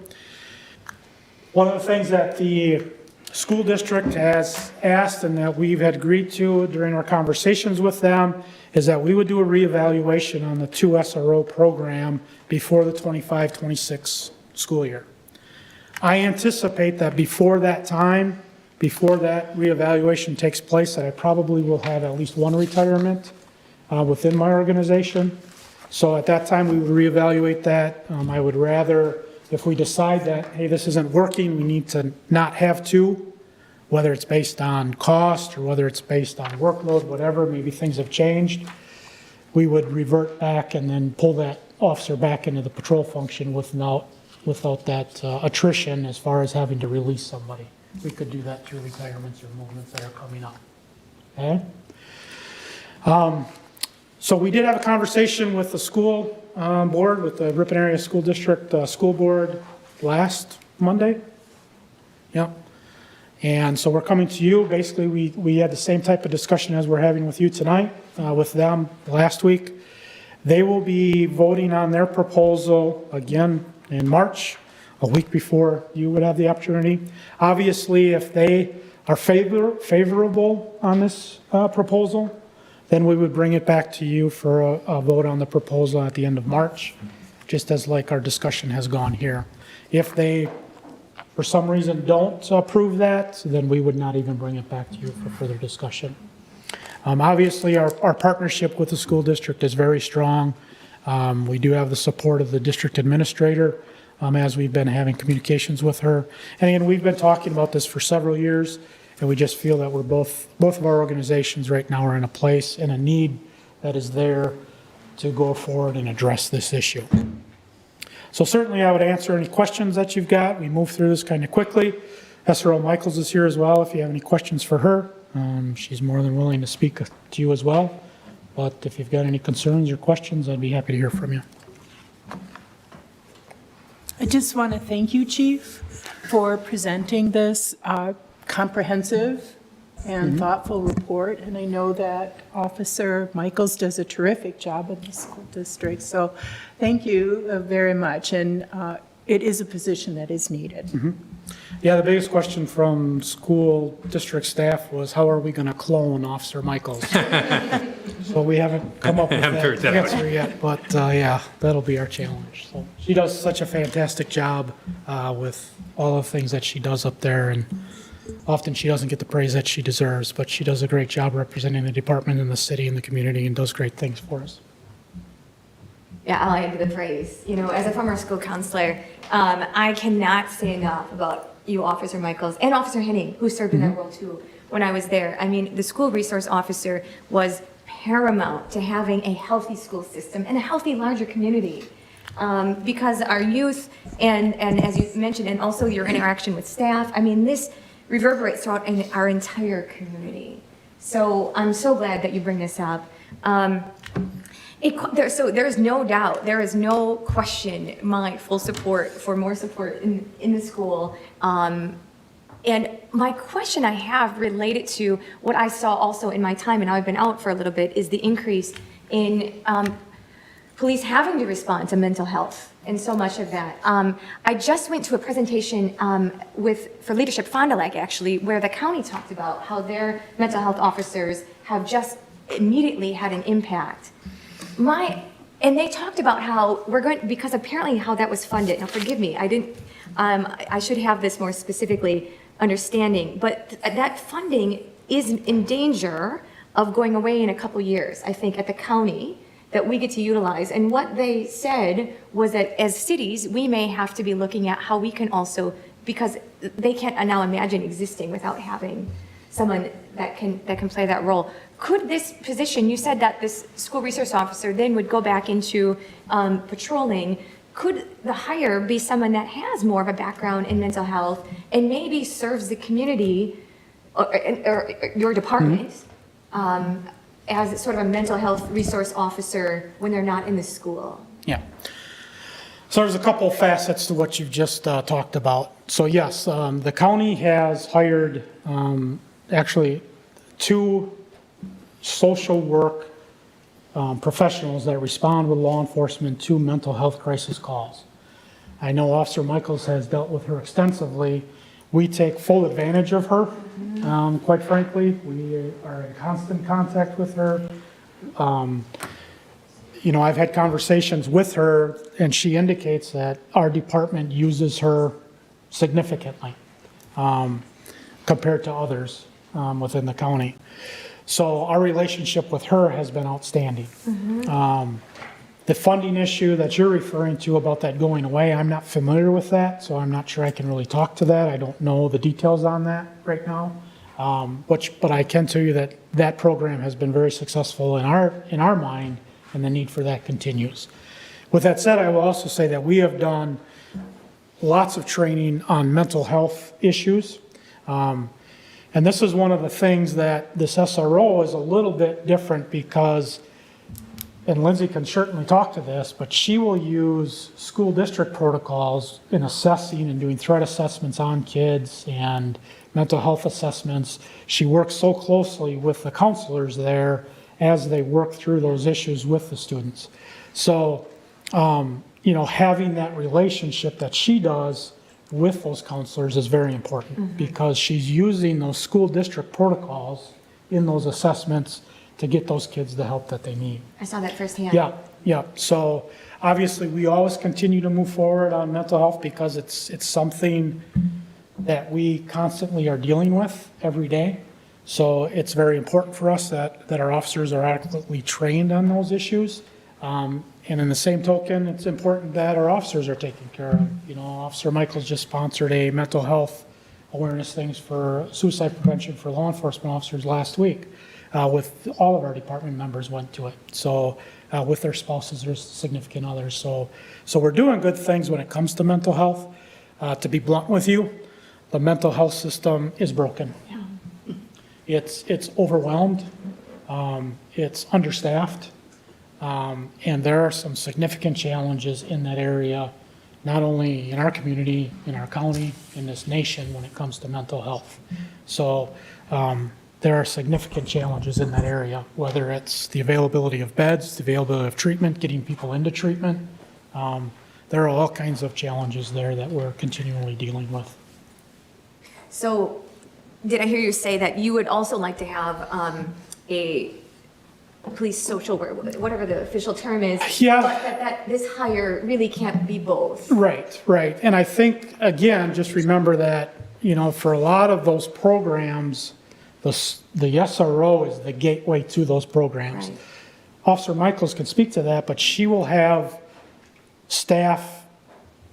One of the things that the school district has asked and that we've had agreed to during our conversations with them is that we would do a reevaluation on the 2 SRO program before the 25-26 school year. I anticipate that before that time, before that reevaluation takes place, that I probably will have at least one retirement within my organization. So at that time, we would reevaluate that. I would rather, if we decide that, hey, this isn't working, we need to not have 2, whether it's based on cost or whether it's based on workload, whatever, maybe things have changed, we would revert back and then pull that officer back into the patrol function without that attrition as far as having to release somebody. We could do that through retirements or movements that are coming up. Okay? So we did have a conversation with the school board, with the Ripon Area School District School Board last Monday. Yep. And so we're coming to you. Basically, we had the same type of discussion as we're having with you tonight with them last week. They will be voting on their proposal again in March, a week before you would have the opportunity. Obviously, if they are favorable on this proposal, then we would bring it back to you for a vote on the proposal at the end of March, just as like our discussion has gone here. If they, for some reason, don't approve that, then we would not even bring it back to you for further discussion. Obviously, our partnership with the school district is very strong. We do have the support of the district administrator as we've been having communications with her. And again, we've been talking about this for several years, And we just feel that both of our organizations right now are in a place and a need that is there to go forward and address this issue. So certainly I would answer any questions that you've got. We move through this kind of quickly. SRO Michaels is here as well if you have any questions for her. She's more than willing to speak to you as well. But if you've got any concerns or questions, I'd be happy to hear from you. I just want to thank you, Chief, for presenting this comprehensive and thoughtful report. And I know that Officer Michaels does a terrific job in the school district. So thank you very much. And it is a position that is needed. Yeah, the biggest question from school district staff was, how are we going to clone Officer Michaels? So we haven't come up with that answer yet, but yeah, that'll be our challenge. So she does such a fantastic job with all the things that she does up there, and often she doesn't get the praise that she deserves, but she does a great job representing the department and the city and the community and does great things for us. Yeah, I like the phrase. You know, as a former school counselor, I cannot say enough about you, Officer Michaels, and Officer Henning, who served in that role too when I was there. I mean, the school resource officer was paramount to having a healthy school system and a healthy larger community. Because our youth, and as you mentioned, and also your interaction with staff, I mean, this reverberates throughout our entire community. So I'm so glad that you bring this up. So there is no doubt, there is no question, my full support for more support in the school. And my question I have related to what I saw also in my time, and I've been out for a little bit, is the increase in police having to respond to mental health and so much of that. I just went to a presentation for Leadership Fond du Lac, actually, where the county talked about how their mental health officers have just immediately had an impact. And they talked about how because apparently how that was funded. Now, forgive me, I should have this more specifically understanding, but that funding is in danger of going away in a couple years, I think, at the county that we get to utilize. And what they said was that as cities, we may have to be looking at how we can also, because they can't now imagine existing without having someone that can play that role. Could this position, you said that this school resource officer then would go back into patrolling, could the hire be someone that has more of a background in mental health and maybe serves the community or your department as sort of a mental health resource officer when they're not in the school? Yeah. So there's a couple facets to what you've just talked about. So yes, the county has hired actually 2 social work professionals that respond with law enforcement to mental health crisis calls. I know Officer Michaels has dealt with her extensively. We take full advantage of her, quite frankly. We are in constant contact with her. You know, I've had conversations with her, and she indicates that our department uses her significantly compared to others within the county. So our relationship with her has been outstanding. The funding issue that you're referring to about that going away, I'm not familiar with that, so I'm not sure I can really talk to that. I don't know the details on that right now. But I can tell you that that program has been very successful in our mind, and the need for that continues. With that said, I will also say that we have done lots of training on mental health issues. And this is one of the things that this SRO is a little bit different because, and Lindsay can certainly talk to this, but she will use school district protocols in assessing and doing threat assessments on kids and mental health assessments. She works so closely with the counselors there as they work through those issues with the students. So, you know, having that relationship that she does with those counselors is very important because she's using those school district protocols in those assessments to get those kids the help that they need. I saw that firsthand. Yeah. So obviously we always continue to move forward on mental health because it's something that we constantly are dealing with every day. So it's very important for us that our officers are adequately trained on those issues. And in the same token, it's important that our officers are taken care of. You know, Officer Michaels just sponsored a mental health awareness things for suicide prevention for law enforcement officers last week. With all of our department members went to it. So with their spouses or significant others. So we're doing good things when it comes to mental health. To be blunt with you, the mental health system is broken. It's overwhelmed. It's understaffed. And there are some significant challenges in that area, not only in our community, in our county, in this nation when it comes to mental health. So there are significant challenges in that area, whether it's the availability of beds, the availability of treatment, getting people into treatment. There are all kinds of challenges there that we're continually dealing with. So, did I hear you say that you would also like to have a police social worker, whatever the official term is? Yeah. But that this hire really can't be both. Right, right. And I think, again, just remember that, for a lot of those programs, the SRO is the gateway to those programs. Right. Officer Michaels can speak to that, but she will have staff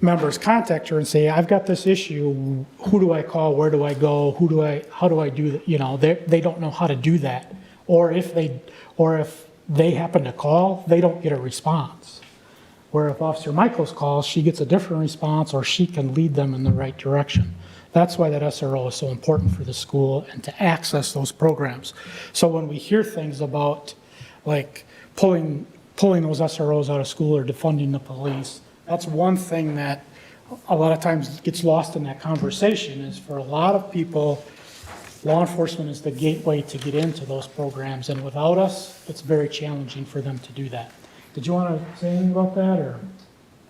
members contact her and say, I've got this issue, who do I call, where do I go, how do I do that? They don't know how to do that. Or if they happen to call, they don't get a response. Where if Officer Michaels calls, she gets a different response, or she can lead them in the right direction. That's why that SRO is so important for the school and to access those programs. So when we hear things about like pulling those SROs out of school or defunding the police, that's one thing that a lot of times gets lost in that conversation. Is for a lot of people, law enforcement is the gateway to get into those programs, and without us, it's very challenging for them to do that. Did you want to say anything about that, or?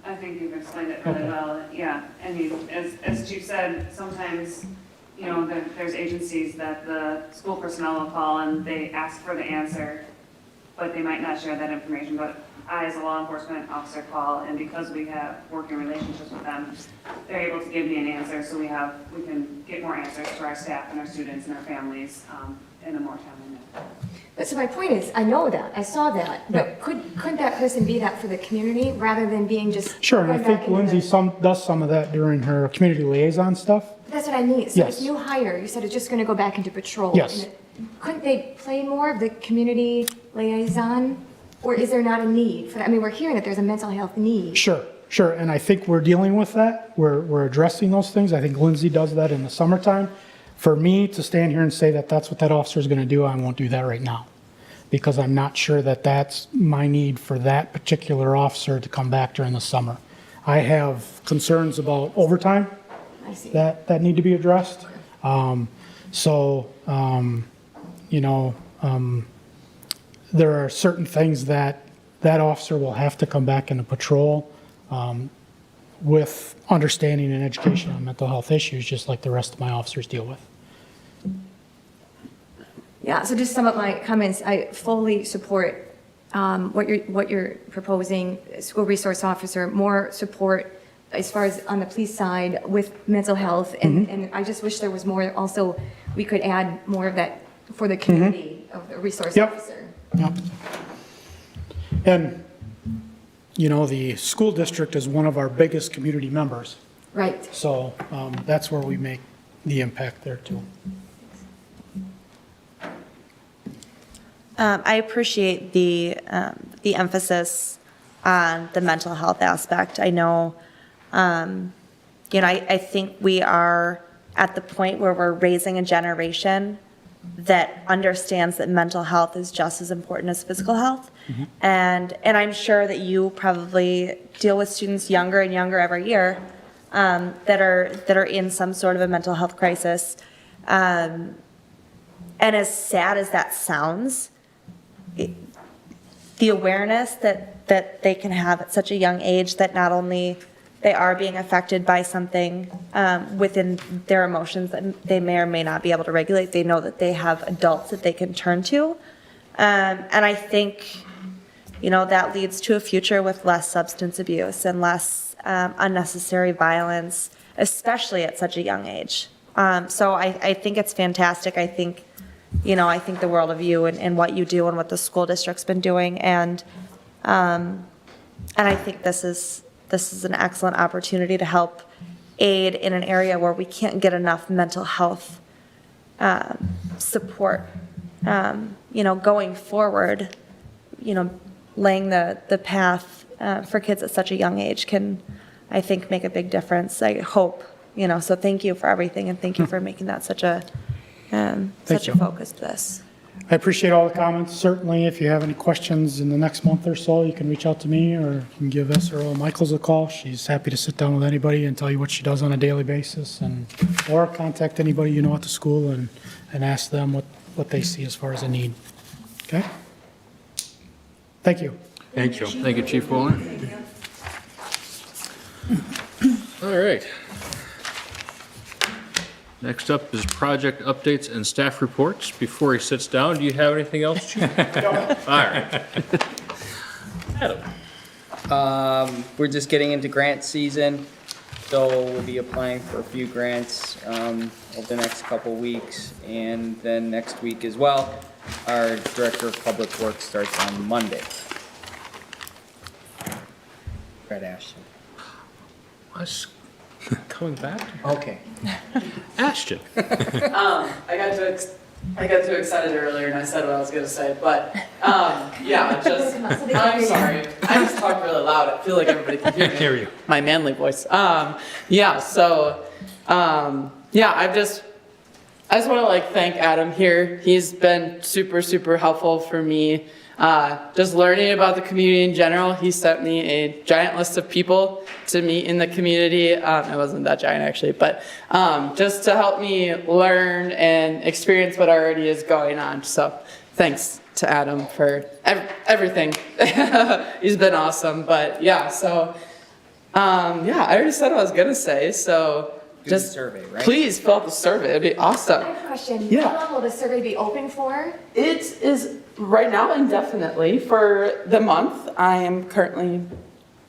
I think you've explained it really well. Yeah, I mean, as Chief said, sometimes, there's agencies that the school personnel will call and they ask for the answer, but they might not share that information. But I, as a law enforcement officer, call, and because we have working relationships with them, they're able to give me an answer, so we can get more answers to our staff and our students and our families in a more timely manner. But so my point is, I know that, I saw that, but couldn't that person be that for the community rather than being just? Sure, and I think Lindsay does some of that during her community liaison stuff. That's what I mean. So Yes. this new hire, you said it's just going to go back into patrol. Yes. Couldn't they play more of the community liaison? Or is there not a need for that? I mean, we're hearing that there's a mental health need. Sure, and I think we're dealing with that. We're addressing those things. I think Lindsay does that in the summertime. For me to stand here and say that that's what that officer is going to do, I won't do that right now. Because I'm not sure that that's my need for that particular officer to come back during the summer. I have concerns about overtime that need to be addressed. There are certain things that officer will have to come back into patrol with understanding and education on mental health issues, just like the rest of my officers deal with. Yeah, so just sum up my comments. I fully support what you're proposing, school resource officer, more support as far as on the police side with mental health. And I just wish there was more also, we could add more of that for the community of the resource officer. Yep. And, the school district is one of our biggest community members. Right. So that's where we make the impact there too. I appreciate the emphasis on the mental health aspect. I know, I think we are at the point where we're raising a generation that understands that mental health is just as important as physical health. Mm-hmm. And I'm sure that you probably deal with students younger and younger every year that are in some sort of a mental health crisis. And as sad as that sounds, the awareness that they can have at such a young age, that not only they are being affected by something within their emotions that they may or may not be able to regulate, they know that they have adults that they can turn to. And I think, that leads to a future with less substance abuse and less unnecessary violence, especially at such a young age. So I think it's fantastic. I think the world of you and what you do and what the school district's been doing. And I think this is an excellent opportunity to help aid in an area where we can't get enough mental health support. Going forward, laying the path for kids at such a young age can, I think, make a big difference. I hope, so thank you for everything, and thank you for making that such a focus to this. I appreciate all the comments. Certainly, if you have any questions in the next month or so, you can reach out to me, or you can give SRO Michaels a call. She's happy to sit down with anybody and tell you what she does on a daily basis, or contact anybody you know at the school and ask them what they see as far as a need. Okay? Thank you. Thank you. Thank you, Chief Wallner. All right. Next up is project updates and staff reports. Before he sits down, do you have anything else, Chief? All right. Adam. We're just getting into grant season, so we'll be applying for a few grants over the next couple weeks, and then next week as well. Our Director of Public Works starts on Monday. Fred Ashton. Coming back? Okay. Ashton. I got too excited earlier and I said what I was gonna say, but yeah, I'm sorry. I just talk really loud. I feel like everybody can hear me. My manly voice. I just want to thank Adam here. He's been super, super helpful for me. Just learning about the community in general. He sent me a giant list of people to meet in the community. It wasn't that giant actually, but just to help me learn and experience what already is going on. So thanks to Adam for everything. He's been awesome. But I already said what I was gonna say. So just survey, right? Please fill out the survey. It'd be awesome. I have a question. Yeah. How long will the survey be open for? It is right now indefinitely for the month. I am currently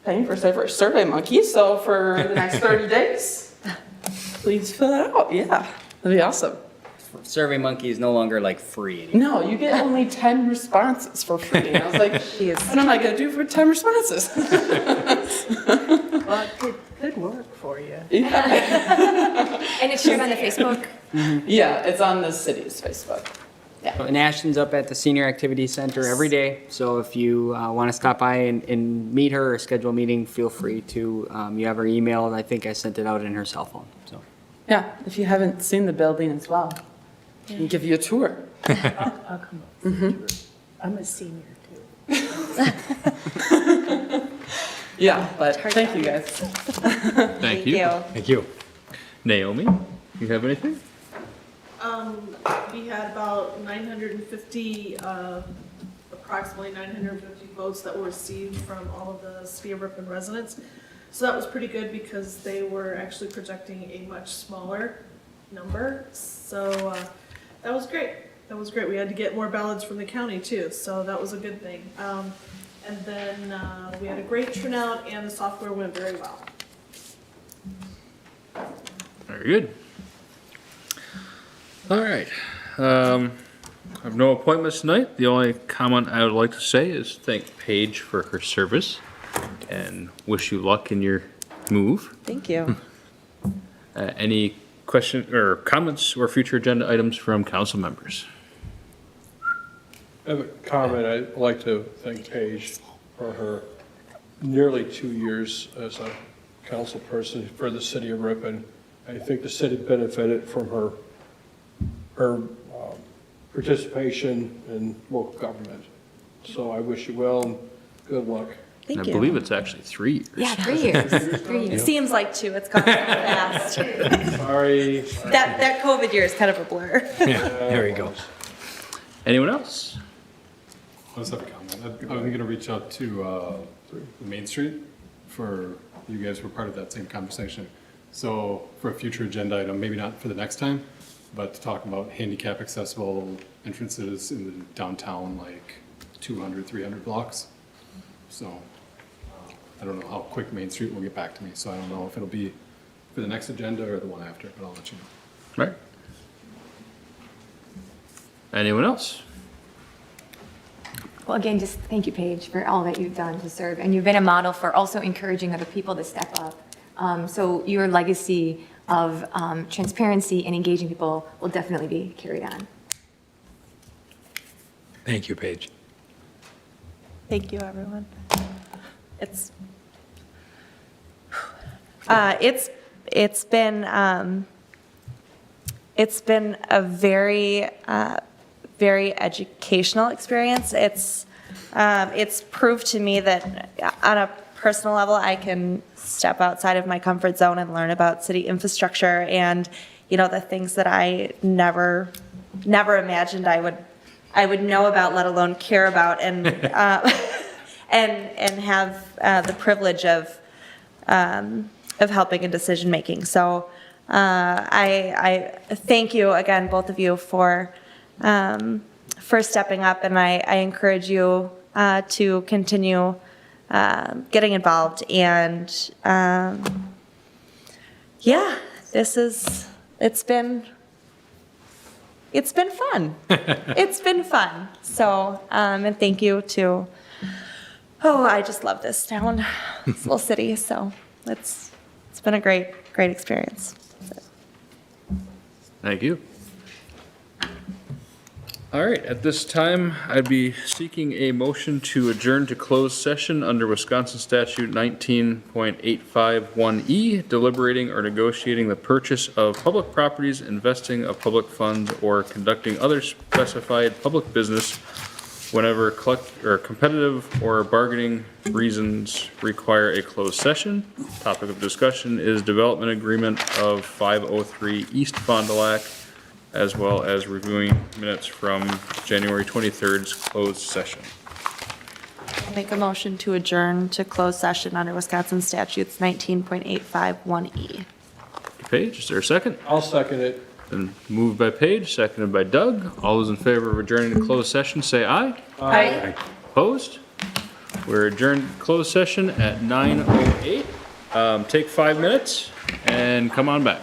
paying for Survey Monkey, so for the next 30 days, please fill it out. Yeah, that'd be awesome. Survey Monkey is no longer free anymore. No, you get only 10 responses for free. And I was like, what am I gonna do for 10 responses? Well, it could work for you. Yeah. And it's shared on the Facebook? Yeah, it's on the city's Facebook. Yeah. And Ashton's up at the Senior Activity Center every day, so if you want to stop by and meet her or schedule a meeting, feel free to. You have her email, and I think I sent it out in her cell phone. So. Yeah, if you haven't seen the building as well, I can give you a tour. I'll come up for a tour. I'm a senior too. Yeah, but thank you guys. Thank you. Thank you. Naomi, you have anything? We had about 950, approximately 950 votes that were received from all of the City of Ripon residents. So that was pretty good because they were actually projecting a much smaller number. So that was great. That was great. We had to get more ballots from the county too, so that was a good thing. And then we had a great turnout and the software went very well. Very good. All right. I have no appointments tonight. The only comment I would like to say is thank Paige for her service and wish you luck in your move. Thank you. Any questions or comments or future agenda items from council members? I have a comment. I'd like to thank Paige for her nearly 2 years as a council person for the city of Ripon. I think the city benefited from her participation in local government. So I wish you well and good luck. Thank I you. believe it's actually 3 years. Yeah, 3 years. 3 It years. seems like 2, it's gone so fast. Sorry. That COVID year is kind of a blur. Yeah, there you go. Anyone else? I just have a comment. I'm going to reach out to Main Street for, you guys were part of that same conversation. So for a future agenda item, maybe not for the next time, but to talk about handicap accessible entrances in the downtown, 200, 300 blocks. So I don't know how quick Main Street will get back to me. So I don't know if it'll be for the next agenda or the one after, but I'll let you know. Right. Anyone else? Well, again, just thank you, Paige, for all that you've done to serve. And you've been a model for also encouraging other people to step up. So your legacy of transparency and engaging people will definitely be carried on. Thank you, Paige. Thank you, everyone. It's been a very very educational experience. It's proved to me that on a personal level, I can step outside of my comfort zone and learn about city infrastructure and, you know, the things that I never imagined I would know about, let alone care about, and and have the privilege of helping in decision making. So I thank you again, both of you, for stepping up, and I encourage you to continue getting involved. And yeah, it's been fun. It's been fun. So and thank you to, I just love this town, this little city. So it's been a great experience. Thank you. All right, at this time, I'd be seeking a motion to adjourn to closed session under Wisconsin Statute 19.851E, deliberating or negotiating the purchase of public properties, investing of public funds, or conducting other specified public business whenever competitive or bargaining reasons require a closed session. Topic of discussion is development agreement of 503 East Fond du Lac, as well as reviewing minutes from January 23rd's closed session. I'll make a motion to adjourn to closed session under Wisconsin statutes 19.851E. Paige, is there a second? I'll second it. Been moved by Paige, seconded by Doug. All those in favor of adjourning to closed session, say aye. Aye. Opposed? We're adjourned to closed session at 9:08. Take 5 minutes and come on back.